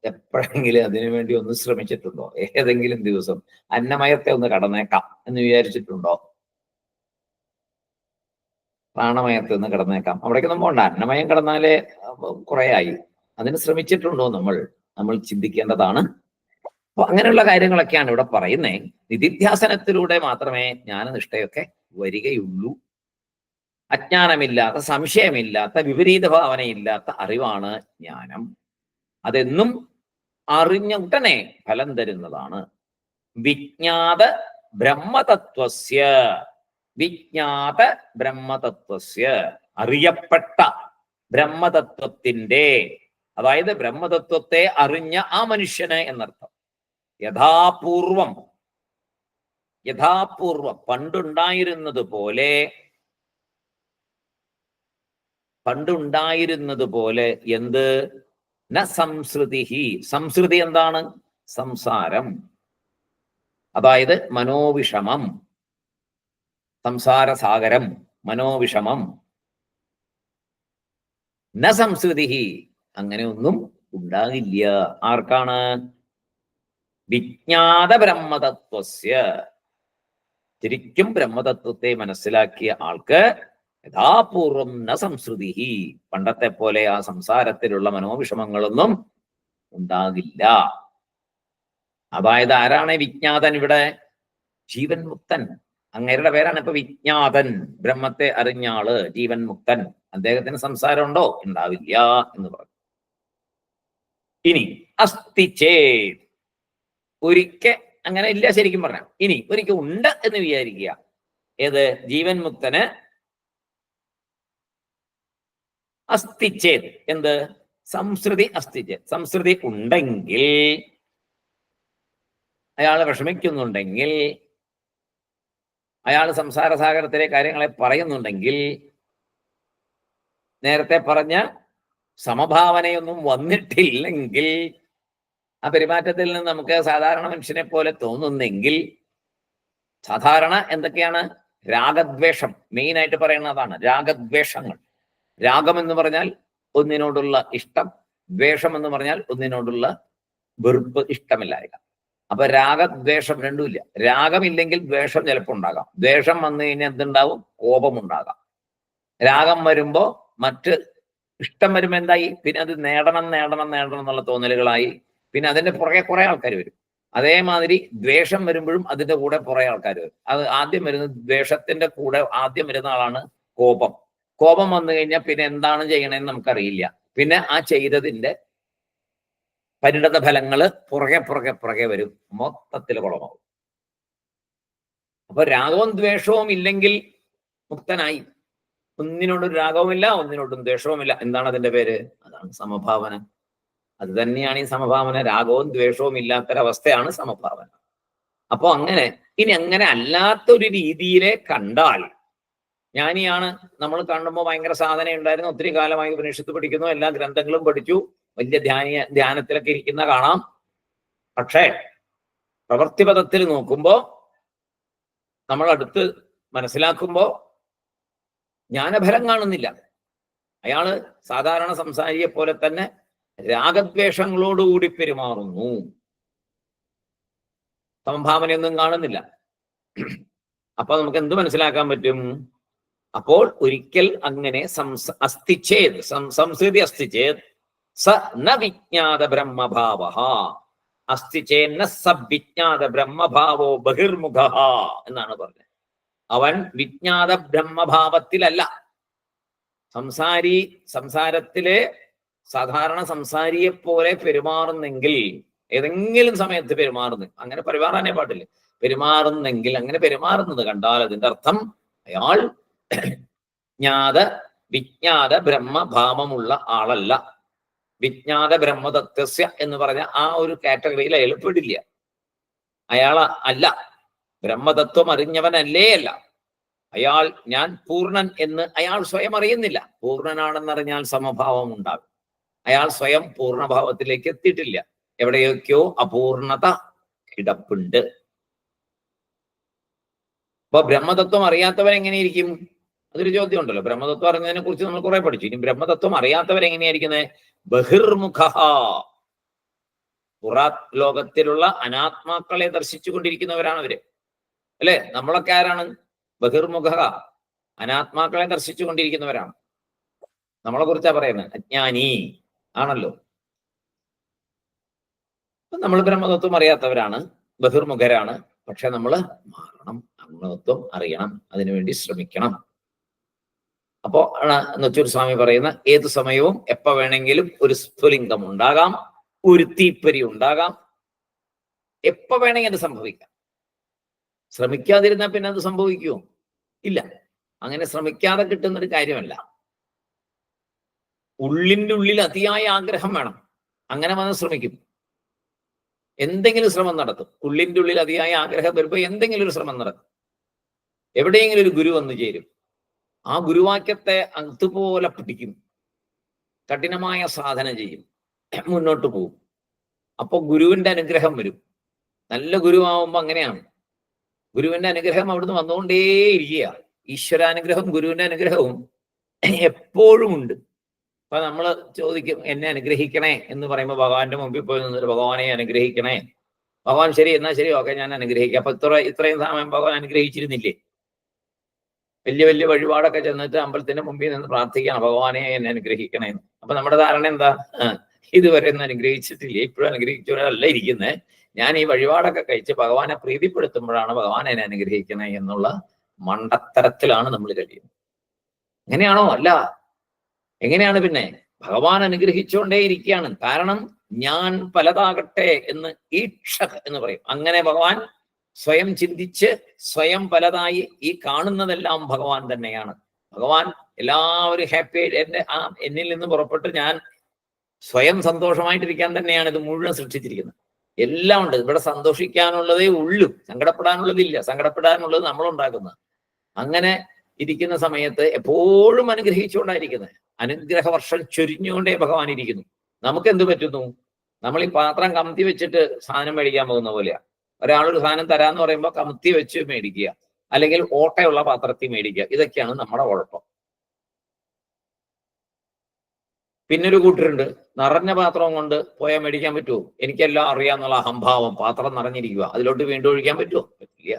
എപ്പോഴെങ്കിലും അതിനു വേണ്ടി ഒന്ന് ശ്രമിച്ചിട്ടുണ്ടോ? ഏതെങ്കിലും ദിവസം അന്നമയത്തെ ഒന്ന് കടന്നേക്കാം എന്ന് വിചാരിച്ചിട്ടുണ്ടോ? പ്രാണമയത്തെ ഒന്ന് കടന്നേക്കാം, അവിടേക്കൊന്നും പോണ്ട. അന്നമയം കടന്നാലേ കുറെ ആയി. അതിന് ശ്രമിച്ചിട്ടുണ്ടോ നമ്മൾ ചിന്തിക്കേണ്ടതാണ്. അപ്പൊ അങ്ങനെയുള്ള കാര്യങ്ങളൊക്കെയാണ് ഇവിടെ പറയുന്നേ. നിധിധ്യാസനത്തിലൂടെ മാത്രമേ ജ്ഞാനനിഷ്ഠയൊക്കെ വരികയുള്ളൂ. അജ്ഞാനമില്ലാത്ത, സംശയമില്ലാത്ത, വിപരീത ഭാവനയില്ലാത്ത അറിവാണ് ജ്ഞാനം. അതെന്നും അറിഞ്ഞ ഉടനെ ഫലം തരുന്നതാണ്. വിജ്ഞാത ബ്രഹ്മതത്വസ്യ, വിജ്ഞാത ബ്രഹ്മതത്വസ്യ, അറിയപ്പെട്ട ബ്രഹ്മതത്വത്തിന്റെ, അതായത് ബ്രഹ്മതത്വത്തെ അറിഞ്ഞ ആ മനുഷ്യന് എന്നർത്ഥം. യഥാപൂർവം പണ്ടുണ്ടായിരുന്നത് പോലെ എന്ത്? ന സംസൃതി. സംസൃതി എന്താണ്? സംസാരം, അതായത് മനോവിഷമം, സംസാരസാഗരം, മനോവിഷമം. ന സംസൃതി, അങ്ങനെ ഒന്നും ഉണ്ടാകില്ല. ആർക്കാണ്? വിജ്ഞാത ബ്രഹ്മതത്വസ്യ, ശരിക്കും ബ്രഹ്മതത്വത്തെ മനസ്സിലാക്കിയ ആൾക്ക് യഥാപൂർവം ന സംസൃതി, പണ്ടത്തെ പോലെ ആ സംസാരത്തിലുള്ള മനോവിഷമങ്ങളൊന്നും ഉണ്ടാകില്ല. അതായത് ആരാണ് വിജ്ഞാതൻ ഇവിടെ? ജീവൻ മുക്തൻ. അങ്ങേരുടെ പേരാണ് ഇപ്പൊ വിജ്ഞാതൻ. ബ്രഹ്മത്തെ അറിഞ്ഞ ആള് ജീവൻ മുക്തൻ. അദ്ദേഹത്തിന് സംസാരം ഉണ്ടോ? ഉണ്ടാവില്ല എന്ന് പറഞ്ഞു. ഇനി അസ്തി ചേത്, ഒരിക്കൽ അങ്ങനെ ഇല്ല ശരിക്കും പറഞ്ഞ. ഇനി ഒരിക്കൽ ഉണ്ട് എന്ന് വിചാരിക്കുക. ഏത്? ജീവൻ മുക്തന് അസ്തിച്ചേത്, എന്ത്? സംസൃതി. അസ്തിച്ചേത്, സംസൃതി ഉണ്ടെങ്കിൽ, അയാൾ വിഷമിക്കുന്നുണ്ടെങ്കിൽ, അയാൾ സംസാരസാഗരത്തിലെ കാര്യങ്ങളെ പറയുന്നുണ്ടെങ്കിൽ, നേരത്തെ പറഞ്ഞ സമഭാവനയൊന്നും വന്നിട്ടില്ലെങ്കിൽ, ആ പെരുമാറ്റത്തിൽ നിന്ന് നമുക്ക് സാധാരണ മനുഷ്യനെ പോലെ തോന്നുന്നെങ്കിൽ, സാധാരണ എന്തൊക്കെയാണ്? രാഗദ്വേഷം മെയിനായിട്ട് പറയുന്നതാണ്. രാഗദ്വേഷങ്ങൾ. രാഗം എന്ന് പറഞ്ഞാൽ ഒന്നിനോടുള്ള ഇഷ്ടം, ദ്വേഷം എന്ന് പറഞ്ഞാൽ ഒന്നിനോടുള്ള വെറുപ്പ്, ഇഷ്ടമില്ലായ്ക. അപ്പൊ രാഗദ്വേഷം രണ്ടുമില്ല. രാഗമില്ലെങ്കിൽ ദ്വേഷം ചിലപ്പോൾ ഉണ്ടാകാം. ദ്വേഷം വന്നു കഴിഞ്ഞാൽ എന്തുണ്ടാവും? കോപമുണ്ടാകാം. രാഗം വരുമ്പോ മറ്റ് ഇഷ്ടം വരുമ്പോ എന്തായി? പിന്നെ അത് നേടണം നേടണം നേടണം എന്നുള്ള തോന്നലുകളായി. പിന്നെ അതിന്റെ പുറകെ കുറെ ആൾക്കാർ വരും. അതേമാതിരി ദ്വേഷം വരുമ്പോഴും അതിന്റെ കൂടെ കുറെ ആൾക്കാർ വരും. അത് ആദ്യം വരുന്നത് ദ്വേഷത്തിന്റെ കൂടെ ആദ്യം വരുന്ന ആളാണ് കോപം. കോപം വന്നു കഴിഞ്ഞാൽ പിന്നെ എന്താണ് ചെയ്യണമെന്ന് നമുക്കറിയില്ല. പിന്നെ ആ ചെയ്തതിന്റെ പരിണത ഫലങ്ങള് പുറകെ പുറകെ പുറകെ വരും. മൊത്തത്തിൽ കുളമാവും. അപ്പൊ രാഗവും ദ്വേഷവും ഇല്ലെങ്കിൽ മുക്തനായി. ഒന്നിനോടും രാഗവുമില്ല, ഒന്നിനോടും ദ്വേഷവുമില്ല. എന്താണ് അതിന്റെ പേര്? അതാണ് സമഭാവന. അത് തന്നെയാണ് ഈ സമഭാവന. രാഗവും ദ്വേഷവും ഇല്ലാത്തൊരവസ്ഥയാണ് സമഭാവന. അപ്പൊ അങ്ങനെ ഇനി അങ്ങനെ അല്ലാത്തൊരു രീതിയിലെ കണ്ടാൽ, ജ്ഞാനിയാണ്, നമ്മൾ കാണുമ്പോൾ ഭയങ്കര സാധന ഉണ്ടായിരുന്നു, ഒത്തിരി കാലമായി ഉപനിഷത്ത് പഠിക്കുന്നു, എല്ലാ ഗ്രന്ഥങ്ങളും പഠിച്ചു, വലിയ ധ്യാനത്തിലൊക്കെ ഇരിക്കുന്ന കാണാം. പക്ഷേ പ്രവൃത്തിപഥത്തിൽ നോക്കുമ്പോ, നമ്മൾ അടുത്ത് മനസ്സിലാക്കുമ്പോ ജ്ഞാനഫലം കാണുന്നില്ല. അയാള് സാധാരണ സംസാരിയെ പോലെ തന്നെ രാഗദ്വേഷങ്ങളോടുകൂടി പെരുമാറുന്നു. സംഭാവനയൊന്നും കാണുന്നില്ല. അപ്പൊ നമുക്ക് എന്ത് മനസ്സിലാക്കാൻ പറ്റും? അപ്പോൾ ഒരിക്കൽ അങ്ങനെ അസ്ഥിച്ചേത് സംസ്കൃതി അസ്ഥിച്ചേത് സ ന വിജ്ഞാത ബ്രഹ്മഭാവ അസ്ഥിചേന്ന സവിജ്ഞാത ബ്രഹ്മഭാവോ ബഹിർമുഖ എന്നാണ് പറഞ്ഞത്. അവൻ വിജ്ഞാത ബ്രഹ്മഭാവത്തിലല്ല. സംസാരത്തിലെ സാധാരണ സംസാരിയെ പോലെ പെരുമാറുന്നെങ്കിൽ, ഏതെങ്കിലും സമയത്ത് പെരുമാറുന്നു, അങ്ങനെ പെരുമാറാനേ പാടില്ല, പെരുമാറുന്നെങ്കിൽ, അങ്ങനെ പെരുമാറുന്നത് കണ്ടാൽ അതിന്റെ അർത്ഥം അയാൾ വിജ്ഞാത ബ്രഹ്മഭാവമുള്ള ആളല്ല. വിജ്ഞാത ബ്രഹ്മതത്വസ്യ എന്ന് പറഞ്ഞ ആ ഒരു കാറ്റഗറിയിൽ അയാൾ പെടില്ല. അയാൾ അല്ല, ബ്രഹ്മതത്വം അറിഞ്ഞവനല്ലേ അല്ല. അയാൾ ഞാൻ പൂർണ്ണൻ എന്ന് അയാൾ സ്വയം അറിയുന്നില്ല. പൂർണ്ണനാണെന്നറിഞ്ഞാൽ സമഭാവം ഉണ്ടാകും. അയാൾ സ്വയം പൂർണ്ണഭാവത്തിലേക്ക് എത്തിയിട്ടില്ല. എവിടെയൊക്കെയോ അപൂർണത കിടപ്പുണ്ട്. അപ്പൊ ബ്രഹ്മതത്വം അറിയാത്തവൻ എങ്ങനെയിരിക്കും? അതൊരു ചോദ്യം ഉണ്ടല്ലോ. ബ്രഹ്മതത്വം അറിഞ്ഞതിനെ കുറിച്ച് നമ്മൾ കുറെ പഠിച്ചു. ഇനി ബ്രഹ്മതത്വം അറിയാത്തവരെങ്ങനെയായിരിക്കുന്നത്? ബഹിർമുഖ, പുറത്ത് ലോകത്തിലുള്ള അനാത്മാക്കളെ ദർശിച്ചു കൊണ്ടിരിക്കുന്നവരാണ് അവര്, അല്ലെ? നമ്മളൊക്കെ ആരാണ്? ബഹിർമുഖ, അനാത്മാക്കളെ ദർശിച്ചു കൊണ്ടിരിക്കുന്നവരാണ്. നമ്മളെ കുറിച്ചാ പറയുന്നത്. അജ്ഞാനി ആണല്ലോ. നമ്മൾ ബ്രഹ്മതത്വം അറിയാത്തവരാണ്, ബഹിർമുഖരാണ്. പക്ഷെ നമ്മൾ മാറണം, ബ്രഹ്മതത്വം അറിയണം, അതിനുവേണ്ടി ശ്രമിക്കണം. അപ്പോ നെച്ചൂർ സ്വാമി പറയുന്ന ഏതു സമയവും എപ്പോ വേണമെങ്കിലും ഒരു സ്ഫുലിംഗം ഉണ്ടാകാം, ഒരു തീപ്പരി ഉണ്ടാകാം, എപ്പോ വേണമെങ്കിൽ അത് സംഭവിക്കാം. ശ്രമിക്കാതിരുന്നാൽ പിന്നെ അത് സംഭവിക്കുമോ? ഇല്ല. അങ്ങനെ ശ്രമിക്കാതെ കിട്ടുന്നൊരു കാര്യമല്ല. ഉള്ളിൻ്റെ ഉള്ളിൽ അതിയായ ആഗ്രഹം വേണം. അങ്ങനെ വന്ന് ശ്രമിക്കും, എന്തെങ്കിലും ശ്രമം നടത്തും. ഉള്ളിൻ്റെ ഉള്ളിൽ അതിയായ ആഗ്രഹം വരുമ്പോൾ എന്തെങ്കിലും ഒരു ശ്രമം നടത്തും. എവിടെയെങ്കിലും ഒരു ഗുരു വന്നു ചേരും. ആ ഗുരുവാക്യത്തെ അതുപോലെ പിടിക്കും, കഠിനമായ സാധന ചെയ്യും, മുന്നോട്ട് പോകും. അപ്പൊ ഗുരുവിന്റെ അനുഗ്രഹം വരും. നല്ല ഗുരുവാകുമ്പോ അങ്ങനെയാണ്. ഗുരുവിന്റെ അനുഗ്രഹം അവിടുന്ന് വന്നുകൊണ്ടേയിരിക്കുക. ഈശ്വരാനുഗ്രഹം ഗുരുവിന്റെ അനുഗ്രഹവും എപ്പോഴും ഉണ്ട്. അപ്പൊ നമ്മൾ ചോദിക്കും, എന്നെ അനുഗ്രഹിക്കണേ എന്ന് പറയുമ്പോൾ ഭഗവാന്റെ മുമ്പിൽ പോയി നിന്നിട്ട് ഭഗവാനെ അനുഗ്രഹിക്കണേ. ഭഗവാൻ ശരി, എന്നാ ശരി, ഓക്കെ, ഞാൻ അനുഗ്രഹിക്കാം. അപ്പൊ ഇത്രയും സമയം ഭഗവാൻ അനുഗ്രഹിച്ചിരുന്നില്ലേ? വലിയ വലിയ വഴിപാടൊക്കെ ചെന്നിട്ട് അമ്പലത്തിന്റെ മുമ്പിൽ നിന്ന് പ്രാർത്ഥിക്കണം, ഭഗവാനെ എന്നെ അനുഗ്രഹിക്കണേ. അപ്പൊ നമ്മുടെ ധാരണ എന്താ? ഇതുവരെ ഒന്നും അനുഗ്രഹിച്ചിട്ടില്ലേ, ഇപ്പോഴും അനുഗ്രഹിച്ചവരല്ല ഇരിക്കുന്നത്. ഞാൻ ഈ വഴിപാടൊക്കെ കഴിച്ച് ഭഗവാനെ പ്രീതിപ്പെടുത്തുമ്പോഴാണ് ഭഗവാൻ എന്നെ അനുഗ്രഹിക്കണേ എന്നുള്ള മണ്ടത്തരത്തിലാണ് നമ്മൾ കഴിയുന്നത്. എങ്ങനെയാണോ? അല്ല. എങ്ങനെയാണ് പിന്നെ? ഭഗവാൻ അനുഗ്രഹിച്ചുകൊണ്ടേ ഇരിക്കുകയാണ്. കാരണം ഞാൻ പലതാകട്ടെ എന്ന് ഈക്ഷ എന്ന് പറയും. അങ്ങനെ ഭഗവാൻ സ്വയം ചിന്തിച്ച് സ്വയം പലതായി ഈ കാണുന്നതെല്ലാം ഭഗവാൻ തന്നെയാണ്. ഭഗവാൻ എല്ലാവരും ഹാപ്പി എന്നിൽ നിന്ന് പുറപ്പെട്ട് ഞാൻ സ്വയം സന്തോഷമായിട്ടിരിക്കാൻ തന്നെയാണ് ഇത് മുഴുവൻ സൃഷ്ടിച്ചിരിക്കുന്നത്. എല്ലാം ഉണ്ട് ഇവിടെ. സന്തോഷിക്കാനുള്ളതേ ഉള്ളൂ, സങ്കടപ്പെടാനുള്ളതില്ല. സങ്കടപ്പെടാനുള്ളത് നമ്മളുണ്ടാക്കുന്നത്. അങ്ങനെ ഇരിക്കുന്ന സമയത്ത് എപ്പോഴും അനുഗ്രഹിച്ചുകൊണ്ടായിരിക്കുന്നത്. അനുഗ്രഹ വർഷം ചൊരിഞ്ഞുകൊണ്ടേ ഭഗവാൻ ഇരിക്കുന്നു. നമുക്ക് എന്ത് പറ്റുന്നു? നമ്മൾ ഈ പാത്രം കമത്തി വെച്ചിട്ട് സാധനം മേടിക്കാൻ പോകുന്ന പോലെയാ. ഒരാളൊരു സാധനം തരാന്ന് പറയുമ്പോൾ കമത്തി വെച്ച് മേടിക്കുക, അല്ലെങ്കിൽ ഓട്ടയുള്ള പാത്രത്തിൽ മേടിക്കുക. ഇതൊക്കെയാണ് നമ്മുടെ കുഴപ്പം. പിന്നൊരു കൂട്ടരുണ്ട്, നിറഞ്ഞ പാത്രം കൊണ്ട് പോയാൽ മേടിക്കാൻ പറ്റുമോ? എനിക്കെല്ലാം അറിയാന്നുള്ള അഹംഭാവം. പാത്രം നിറഞ്ഞിരിക്കുക, അതിലോട്ട് വീണ്ടും ഒഴിക്കാൻ പറ്റുമോ? പറ്റില്ല.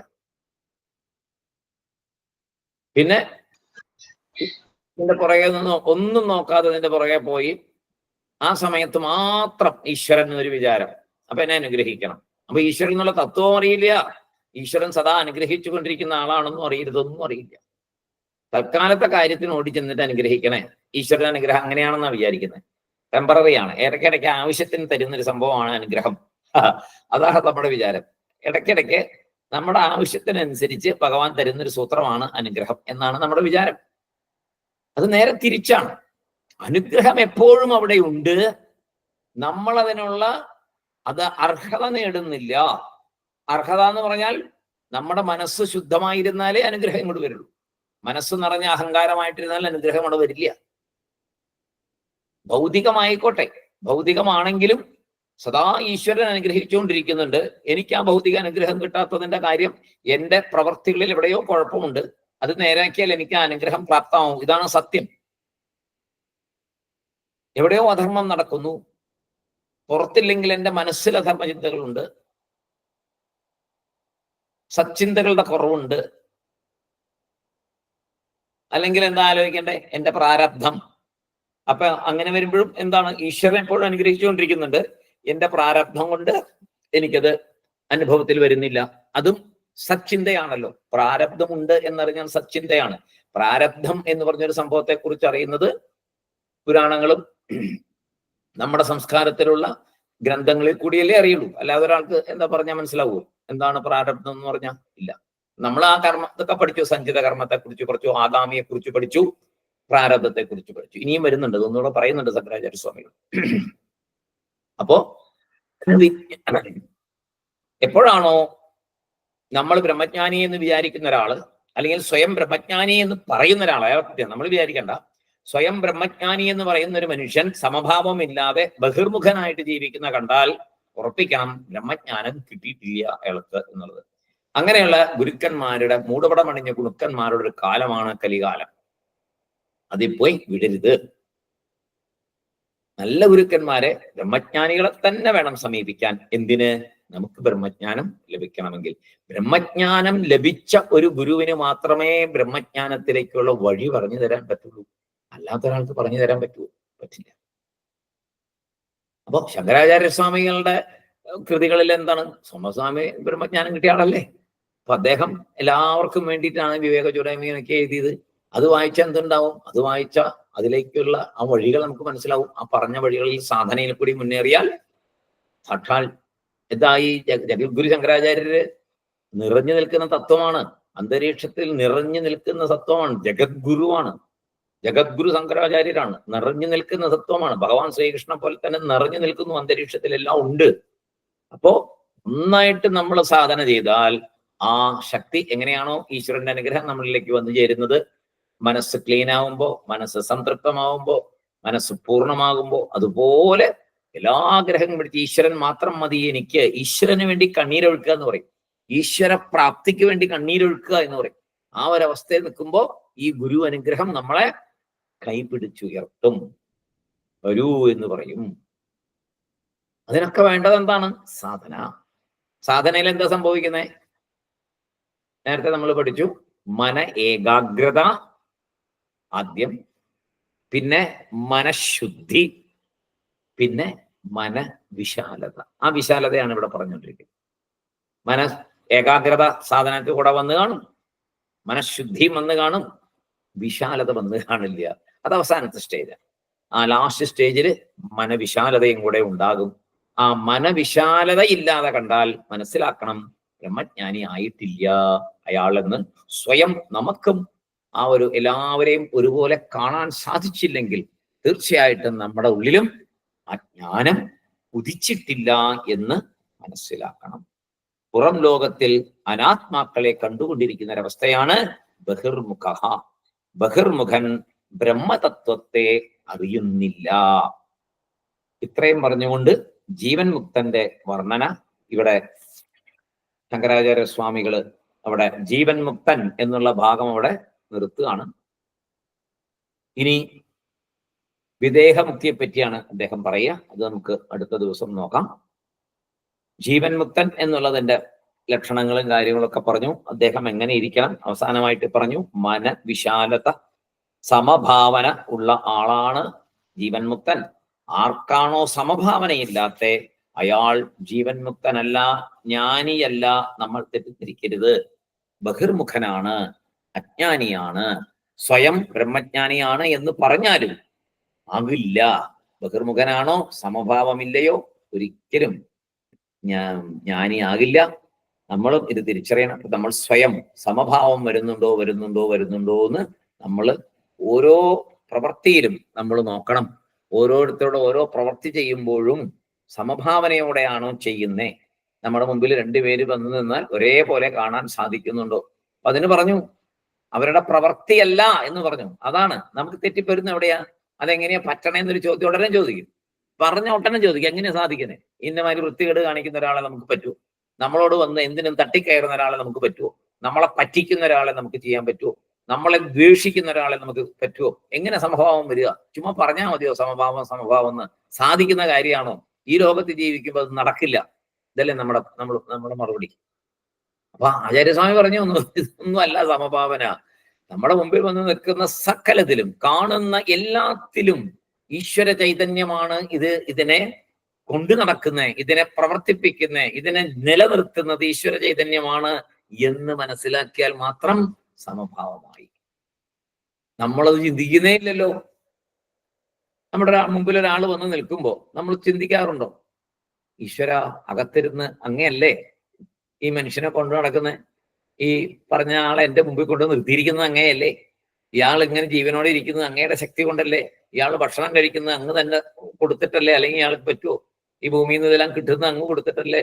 പിന്നെ നിന്റെ പുറകെ നിന്ന് ഒന്നും നോക്കാതെ നിന്റെ പുറകെ പോയി ആ സമയത്ത് മാത്രം ഈശ്വരൻ എന്നൊരു വിചാരം, അപ്പൊ എന്നെ അനുഗ്രഹിക്കണം. അപ്പൊ ഈശ്വരൻ എന്നുള്ള തത്വം അറിയില്ല, ഈശ്വരൻ സദാ അനുഗ്രഹിച്ചു കൊണ്ടിരിക്കുന്ന ആളാണെന്നും അറിയരുതൊന്നും അറിയില്ല. തൽക്കാലത്തെ കാര്യത്തിന് ഓടി ചെന്നിട്ട് അനുഗ്രഹിക്കണേ, ഈശ്വരൻ അനുഗ്രഹം അങ്ങനെയാണെന്നാണ് വിചാരിക്കുന്നത്. ടെമ്പററിയാണ്, ഇടയ്ക്കിടയ്ക്ക് ആവശ്യത്തിന് തരുന്നൊരു സംഭവമാണ് അനുഗ്രഹം. അതാണ് നമ്മുടെ വിചാരം. ഇടയ്ക്കിടയ്ക്ക് നമ്മുടെ ആവശ്യത്തിനനുസരിച്ച് ഭഗവാൻ തരുന്നൊരു സൂത്രമാണ് അനുഗ്രഹം എന്നാണ് നമ്മുടെ വിചാരം. അത് നേരെ തിരിച്ചാണ്. അനുഗ്രഹം എപ്പോഴും അവിടെ ഉണ്ട്, നമ്മൾ അതിനുള്ള അർഹത നേടുന്നില്ല. അർഹത എന്ന് പറഞ്ഞാൽ നമ്മുടെ മനസ്സ് ശുദ്ധമായിരുന്നാലേ അനുഗ്രഹം ഇങ്ങോട്ട് വരുള്ളൂ. മനസ്സ് നിറഞ്ഞ അഹങ്കാരമായിട്ടിരുന്നാൽ അനുഗ്രഹം അവിടെ വരില്ല. ഭൗതികമായിക്കോട്ടെ, ഭൗതികമാണെങ്കിലും സദാ ഈശ്വരൻ അനുഗ്രഹിച്ചുകൊണ്ടിരിക്കുന്നുണ്ട്. എനിക്ക് ആ ഭൗതിക അനുഗ്രഹം കിട്ടാത്തതിന്റെ കാര്യം എന്റെ പ്രവർത്തികളിൽ എവിടെയോ കുഴപ്പമുണ്ട്, അത് നേരാക്കിയാൽ എനിക്ക് ആ അനുഗ്രഹം പ്രാപ്തമാവും. ഇതാണ് സത്യം. എവിടെയോ അധർമ്മം നടക്കുന്നു, പുറത്തില്ലെങ്കിൽ എന്റെ മനസ്സിൽ അധർമ്മചിന്തകളുണ്ട്, സച്ചിന്തകളുടെ കുറവുണ്ട്, അല്ലെങ്കിൽ എന്താ ആലോചിക്കണ്ടേ, എന്റെ പ്രാരബ്ധം. അപ്പൊ അങ്ങനെ വരുമ്പോഴും എന്താണ്, ഈശ്വരൻ എപ്പോഴും അനുഗ്രഹിച്ചുകൊണ്ടിരിക്കുന്നുണ്ട്, എന്റെ പ്രാരബ്ധം കൊണ്ട് എനിക്കത് അനുഭവത്തിൽ വരുന്നില്ല. അതും സച്ചിന്തയാണല്ലോ. പ്രാരബ്ധമുണ്ട് എന്നറിഞ്ഞാൽ സച്ചിന്തയാണ്. പ്രാരബ്ധം എന്ന് പറഞ്ഞൊരു സംഭവത്തെ കുറിച്ച് അറിയുന്നത് പുരാണങ്ങളും നമ്മുടെ സംസ്കാരത്തിലുള്ള ഗ്രന്ഥങ്ങളിൽ കൂടിയല്ലേ അറിയുള്ളൂ. അല്ലാതെ ഒരാൾക്ക് എന്താ പറഞ്ഞാൽ മനസ്സിലാവുമോ എന്താണ് പ്രാരബ്ധം എന്ന് പറഞ്ഞാൽ? ഇല്ല. നമ്മൾ ആ കർമ്മത്തൊക്കെ പഠിച്ചു, സഞ്ചിത കർമ്മത്തെ കുറിച്ച് പഠിച്ചു, ആഗാമിയെ കുറിച്ച് പഠിച്ചു, പ്രാരബ്ധത്തെ കുറിച്ച് പഠിച്ചു. ഇനിയും വരുന്നുണ്ട്, ഒന്നുകൂടെ പറയുന്നുണ്ട് ശങ്കരാചാര്യ സ്വാമികൾ. അപ്പോ എപ്പോഴാണോ നമ്മൾ ബ്രഹ്മജ്ഞാനി എന്ന് വിചാരിക്കുന്ന ഒരാള്, അല്ലെങ്കിൽ സ്വയം ബ്രഹ്മജ്ഞാനി എന്ന് പറയുന്ന ഒരാളെ നമ്മൾ വിചാരിക്കണ്ട, സ്വയം ബ്രഹ്മജ്ഞാനി എന്ന് പറയുന്ന ഒരു മനുഷ്യൻ സമഭാവമില്ലാതെ ബഹിർമുഖനായിട്ട് ജീവിക്കുന്ന കണ്ടാൽ ഉറപ്പിക്കണം ബ്രഹ്മജ്ഞാനം കിട്ടിയിട്ടില്ല അയാൾക്ക് എന്നുള്ളത്. അങ്ങനെയുള്ള ഗുരുക്കന്മാരുടെ, മൂടുപടമണിഞ്ഞ ഗുരുക്കന്മാരുടെ ഒരു കാലമാണ് കലികാലം. അതിൽ പോയി വിടരുത്. നല്ല ഗുരുക്കന്മാരെ, ബ്രഹ്മജ്ഞാനികളെ തന്നെ വേണം സമീപിക്കാൻ. എന്തിന്? നമുക്ക് ബ്രഹ്മജ്ഞാനം ലഭിക്കണമെങ്കിൽ. ബ്രഹ്മജ്ഞാനം ലഭിച്ച ഒരു ഗുരുവിന് മാത്രമേ ബ്രഹ്മജ്ഞാനത്തിലേക്കുള്ള വഴി പറഞ്ഞു തരാൻ പറ്റുള്ളൂ. അല്ലാത്ത ഒരാൾക്ക് പറഞ്ഞു തരാൻ പറ്റുമോ? പറ്റില്ല. അപ്പൊ ശങ്കരാചാര്യസ്വാമികളുടെ കൃതികളിൽ എന്താണ്, സ്വാമി ബ്രഹ്മജ്ഞാനം കിട്ടിയ ആളല്ലേ. അപ്പൊ അദ്ദേഹം എല്ലാവർക്കും വേണ്ടിയിട്ടാണ് വിവേക ചൂടായ്മയൊക്കെ എഴുതിയത്. അത് വായിച്ച എന്തുണ്ടാവും? അത് വായിച്ച അതിലേക്കുള്ള ആ വഴികൾ നമുക്ക് മനസ്സിലാവും. ആ പറഞ്ഞ വഴികളിൽ സാധനയിൽ കൂടി മുന്നേറിയാൽ സാക്ഷാൽ എന്തായി ജഗദ്ഗുരു ശങ്കരാചാര്യര് നിറഞ്ഞു നിൽക്കുന്ന തത്വമാണ്, അന്തരീക്ഷത്തിൽ നിറഞ്ഞു നിൽക്കുന്ന തത്വമാണ്, ജഗദ്ഗുരുവാണ്. ജഗദ്ഗുരു ശങ്കരാചാര്യരാണ്, നിറഞ്ഞു നിൽക്കുന്ന തത്വമാണ്. ഭഗവാൻ ശ്രീകൃഷ്ണൻ പോലെ തന്നെ നിറഞ്ഞു നിൽക്കുന്നു, അന്തരീക്ഷത്തിൽ എല്ലാം ഉണ്ട്. അപ്പോ ഒന്നായിട്ട് നമ്മൾ സാധന ചെയ്താൽ ആ ശക്തി എങ്ങനെയാണോ ഈശ്വരന്റെ അനുഗ്രഹം നമ്മളിലേക്ക് വന്നു ചേരുന്നത്, മനസ്സ് ക്ലീൻ ആവുമ്പോ, മനസ്സ് സംതൃപ്തമാവുമ്പോ, മനസ്സ് പൂർണ്ണമാകുമ്പോ, അതുപോലെ എല്ലാ ആഗ്രഹങ്ങളും പിടിച്ച് ഈശ്വരൻ മാത്രം മതി എനിക്ക്, ഈശ്വരന് വേണ്ടി കണ്ണീരൊഴുക്കുക എന്ന് പറയും, ഈശ്വര പ്രാപ്തിക്ക് വേണ്ടി കണ്ണീരൊഴുക്കുക എന്ന് പറയും. ആ ഒരവസ്ഥയിൽ നിൽക്കുമ്പോ ഈ ഗുരു അനുഗ്രഹം നമ്മളെ കൈപിടിച്ചുയർത്തും, വരൂ എന്ന് പറയും. അതിനൊക്കെ വേണ്ടത് എന്താണ്? സാധന. സാധനയിൽ എന്താ സംഭവിക്കുന്നത്? നേരത്തെ നമ്മൾ പഠിച്ചു, മന ഏകാഗ്രത ആദ്യം, പിന്നെ മനഃശുദ്ധി, പിന്നെ മനവിശാലത. ആ വിശാലതയാണ് ഇവിടെ പറഞ്ഞുകൊണ്ടിരിക്കുന്നത്. ഏകാഗ്രത സാധനത്തിൽ കൂടെ വന്ന് കാണും, മനഃശുദ്ധി വന്ന് കാണും, വിശാലത വന്ന് കാണില്ല. അത് അവസാനത്തെ സ്റ്റേജ്. ആ ലാസ്റ്റ് സ്റ്റേജിൽ മനവിശാലതയും കൂടെ ഉണ്ടാകും. ആ മനവിശാലത ഇല്ലാതെ കണ്ടാൽ മനസ്സിലാക്കണം ബ്രഹ്മജ്ഞാനി ആയിട്ടില്ല അയാളെന്ന്. സ്വയം നമുക്കും ആ ഒരു എല്ലാവരെയും ഒരുപോലെ കാണാൻ സാധിച്ചില്ലെങ്കിൽ തീർച്ചയായിട്ടും നമ്മുടെ ഉള്ളിലും ആ ജ്ഞാനം ഉദിച്ചിട്ടില്ല എന്ന് മനസ്സിലാക്കണം. പുറം ലോകത്തിൽ അനാത്മാക്കളെ കണ്ടുകൊണ്ടിരിക്കുന്ന ഒരവസ്ഥയാണ് ബഹിർമുഖ. ബഹിർമുഖൻ ബ്രഹ്മതത്വത്തെ അറിയുന്നില്ല. ഇത്രയും പറഞ്ഞുകൊണ്ട് ജീവൻ മുക്തന്റെ വർണ്ണന ഇവിടെ ശങ്കരാചാര്യ സ്വാമികള് അവിടെ ജീവൻ മുക്തൻ എന്നുള്ള ഭാഗം അവിടെ നിർത്തുകയാണ്. ഇനി വിദേഹമുക്തിയെ പറ്റിയാണ് അദ്ദേഹം പറയുക. അത് നമുക്ക് അടുത്ത ദിവസം നോക്കാം. ജീവൻ മുക്തൻ എന്നുള്ളതിന്റെ ലക്ഷണങ്ങളും കാര്യങ്ങളൊക്കെ പറഞ്ഞു. അദ്ദേഹം എങ്ങനെ ഇരിക്കണം അവസാനമായിട്ട് പറഞ്ഞു. മനവിശാലത, സമഭാവന ഉള്ള ആളാണ് ജീവൻ മുക്തൻ. ആർക്കാണോ സമഭാവനയില്ലാത്ത അയാൾ ജീവൻ മുക്തനല്ല, ജ്ഞാനിയല്ല. നമ്മൾ തെറ്റിദ്ധരിക്കരുത്. ബഹിർമുഖനാണ്, അജ്ഞാനിയാണ്. സ്വയം ബ്രഹ്മജ്ഞാനിയാണ് എന്ന് പറഞ്ഞാലും ആകില്ല. ബഹിർമുഖനാണോ, സമഭാവമില്ലയോ, ഒരിക്കലും ജ്ഞാനിയാകില്ല. നമ്മളും ഇത് തിരിച്ചറിയണം. നമ്മൾ സ്വയം സമഭാവം വരുന്നുണ്ടോ എന്ന് നമ്മൾ ഓരോ പ്രവൃത്തിയിലും നമ്മൾ നോക്കണം. ഓരോരുത്തരുടെ ഓരോ പ്രവൃത്തി ചെയ്യുമ്പോഴും സമഭാവനയോടെയാണോ ചെയ്യുന്നേ? നമ്മുടെ മുമ്പിൽ രണ്ടുപേര് വന്നു നിന്നാൽ ഒരേപോലെ കാണാൻ സാധിക്കുന്നുണ്ടോ? അപ്പൊ അതിന് പറഞ്ഞു അവരുടെ പ്രവൃത്തിയല്ല എന്ന് പറഞ്ഞു. അതാണ് നമുക്ക് തെറ്റിപ്പരുന്ന എവിടെയാ? അതെങ്ങനെയാ പറ്റണേന്നൊരു ചോദ്യം ഉടനെ ചോദിക്കും. പറഞ്ഞ ഒട്ടനെ ചോദിക്കും, എങ്ങനെയാ സാധിക്കുന്നത്? ഇന്നമാതിരി വൃത്തികേട് കാണിക്കുന്ന ഒരാളെ നമുക്ക് പറ്റുമോ? നമ്മളോട് വന്ന് എന്തിനും തട്ടിക്കയറുന്ന ഒരാളെ നമുക്ക് പറ്റുമോ? നമ്മളെ പറ്റിക്കുന്ന ഒരാളെ നമുക്ക് ചെയ്യാൻ പറ്റുമോ? നമ്മളെ ദ്വേഷിക്കുന്ന ഒരാളെ നമുക്ക് പറ്റുമോ? എങ്ങനെ സമഭാവം വരിക? ചുമ്മാ പറഞ്ഞാൽ മതിയോ സമഭാവം എന്ന്? സാധിക്കുന്ന കാര്യമാണോ? ഈ ലോകത്ത് ജീവിക്കുമ്പോൾ അത് നടക്കില്ല. ഇതല്ലേ നമ്മുടെ മറുപടി. അപ്പൊ ആചാര്യസ്വാമി പറഞ്ഞു, ഒന്നും അല്ല സമഭാവന. നമ്മുടെ മുമ്പിൽ വന്ന് നിൽക്കുന്ന സകലത്തിലും, കാണുന്ന എല്ലാത്തിലും ഈശ്വര ചൈതന്യമാണ് ഇതിനെ കൊണ്ടു നടക്കുന്നത്, ഇതിനെ പ്രവർത്തിപ്പിക്കുന്നത്, ഇതിനെ നിലനിർത്തുന്നത് ഈശ്വര ചൈതന്യമാണ് എന്ന് മനസ്സിലാക്കിയാൽ മാത്രം സമഭാവമായി. നമ്മളത് ചിന്തിക്കുന്നേ ഇല്ലല്ലോ. നമ്മുടെ മുമ്പിൽ ഒരാൾ വന്ന് നിൽക്കുമ്പോ നമ്മൾ ചിന്തിക്കാറുണ്ടോ, ഈശ്വര അകത്തിരുന്ന് അങ്ങയല്ലേ ഈ മനുഷ്യനെ കൊണ്ടു നടക്കുന്നത്? ഈ പറഞ്ഞ ആളെ എന്റെ മുമ്പിൽ കൊണ്ട് നിർത്തിയിരിക്കുന്നത് അങ്ങയല്ലേ? ഇയാൾ ഇങ്ങനെ ജീവനോടെ ഇരിക്കുന്നത് അങ്ങയുടെ ശക്തി കൊണ്ടല്ലേ? ഇയാൾ ഭക്ഷണം കഴിക്കുന്നത് അങ്ങ് തന്നെ കൊടുത്തിട്ടല്ലേ? അല്ലെങ്കിൽ ഇയാൾക്ക് പറ്റുമോ? ഈ ഭൂമിയിൽ നിന്ന് ഇതെല്ലാം കിട്ടുന്ന അങ്ങ് കൊടുത്തിട്ടല്ലേ?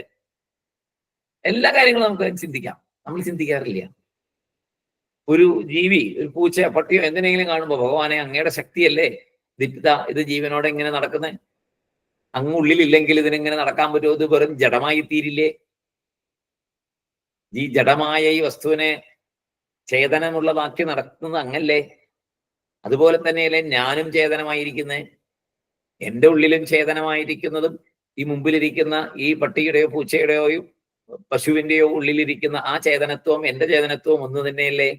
എല്ലാ കാര്യങ്ങളും നമുക്ക് ചിന്തിക്കാം. നമ്മൾ ചിന്തിക്കാറില്ല. ഒരു ജീവി, ഒരു പൂച്ചയോ പട്ടിയോ എന്തിനെങ്കിലും കാണുമ്പോ ഭഗവാനെ അങ്ങയുടെ ശക്തിയല്ലേ ഇത് ജീവനോടെ ഇങ്ങനെ നടക്കുന്നത്? അങ്ങ് ഉള്ളിലില്ലെങ്കിൽ ഇതിനെങ്ങനെ നടക്കാൻ പറ്റുമോ? ഇത് വെറും ജഡമായി തീരില്ലേ? ഈ ജഡമായ ഈ വസ്തുവിനെ ചേതനമുള്ളതാക്കി നടക്കുന്നത് അങ്ങല്ലേ? അതുപോലെ തന്നെയല്ലേ ഞാനും ചേതനമായിരിക്കുന്നേ? എൻ്റെ ഉള്ളിലും ചേതനമായിരിക്കുന്നതും ഈ മുമ്പിലിരിക്കുന്ന ഈ പട്ടിയുടെയോ പൂച്ചയുടെയോ പശുവിന്റെയോ ഉള്ളിലിരിക്കുന്ന ആ ചേതനത്വം എൻ്റെ ചേതനത്വം ഒന്ന് തന്നെയല്ലേ?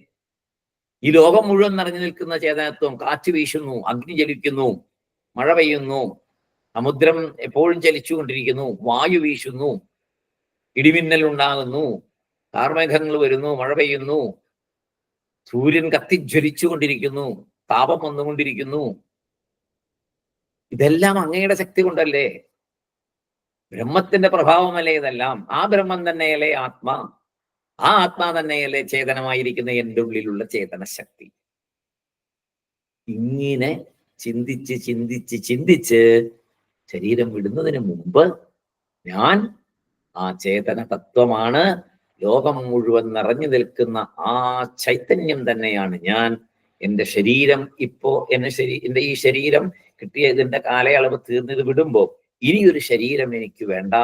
ഈ ലോകം മുഴുവൻ നിറഞ്ഞു നിൽക്കുന്ന ചേതനത്വം, കാറ്റ് വീശുന്നു, അഗ്നി ജ്വലിക്കുന്നു, മഴ പെയ്യുന്നു, സമുദ്രം എപ്പോഴും ചലിച്ചുകൊണ്ടിരിക്കുന്നു, വായു വീശുന്നു, ഇടിമിന്നൽ ഉണ്ടാകുന്നു, കാർമേഘങ്ങൾ വരുന്നു, മഴ പെയ്യുന്നു, സൂര്യൻ കത്തിജ്വലിച്ചു കൊണ്ടിരിക്കുന്നു, താപം വന്നുകൊണ്ടിരിക്കുന്നു. ഇതെല്ലാം അങ്ങയുടെ ശക്തി കൊണ്ടല്ലേ? ബ്രഹ്മത്തിന്റെ പ്രഭാവമല്ലേ ഇതെല്ലാം? ആ ബ്രഹ്മം തന്നെയല്ലേ ആത്മാ? ആ ആത്മാ തന്നെയല്ലേ ചേതനമായിരിക്കുന്ന എൻ്റെ ഉള്ളിലുള്ള ചേതന ശക്തി? ഇങ്ങനെ ചിന്തിച്ച് ചിന്തിച്ച് ചിന്തിച്ച് ശരീരം വിടുന്നതിന് മുമ്പ് ഞാൻ ആ ചേതന തത്വമാണ്, ലോകം മുഴുവൻ നിറഞ്ഞു നിൽക്കുന്ന ആ ചൈതന്യം തന്നെയാണ് ഞാൻ. എൻ്റെ ശരീരം ഇപ്പോ എൻ്റെ ഈ ശരീരം കിട്ടിയ ഇതിന്റെ കാലയളവ് തീർന്നത് വിടുമ്പോ ഇനിയൊരു ശരീരം എനിക്ക് വേണ്ട.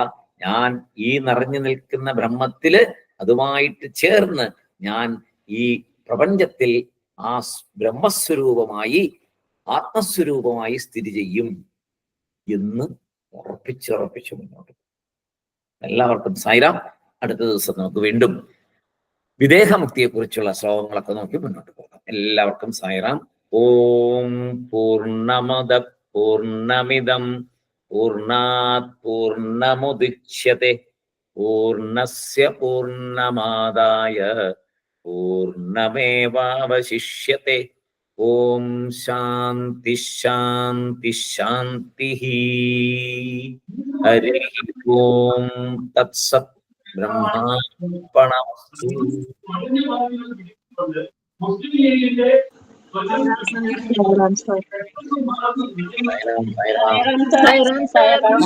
ഞാൻ ഈ നിറഞ്ഞു നിൽക്കുന്ന ബ്രഹ്മത്തില് അതുമായിട്ട് ചേർന്ന് ഞാൻ ഈ പ്രപഞ്ചത്തിൽ ആ ബ്രഹ്മസ്വരൂപമായി ആത്മസ്വരൂപമായി സ്ഥിതി ചെയ്യും എന്ന് ഉറപ്പിച്ച് മുന്നോട്ട്. എല്ലാവർക്കും സായിരാം. അടുത്ത ദിവസം നമുക്ക് വീണ്ടും വിദേഹമുക്തിയെ കുറിച്ചുള്ള ശ്ലോകങ്ങളൊക്കെ നോക്കി മുന്നോട്ട് പോകാം. എല്ലാവർക്കും സായിറാം. ഓം പൂർണ്ണമദ പൂർണ്ണമിദം പൂർണ്ണാത് പൂർണ്ണമുദച്യത്തെ പൂർണ്ണസ്യ പൂർണ്ണമാദായ പൂർണ്ണമേവാവശിഷ്യത്തെ. ഓം ശാന്തി ശാന്തി ശാന്തി. ഹരി ഓം തത്സത്. ബ്രഹ്മാർപ്പണമസ്തു. Sayang.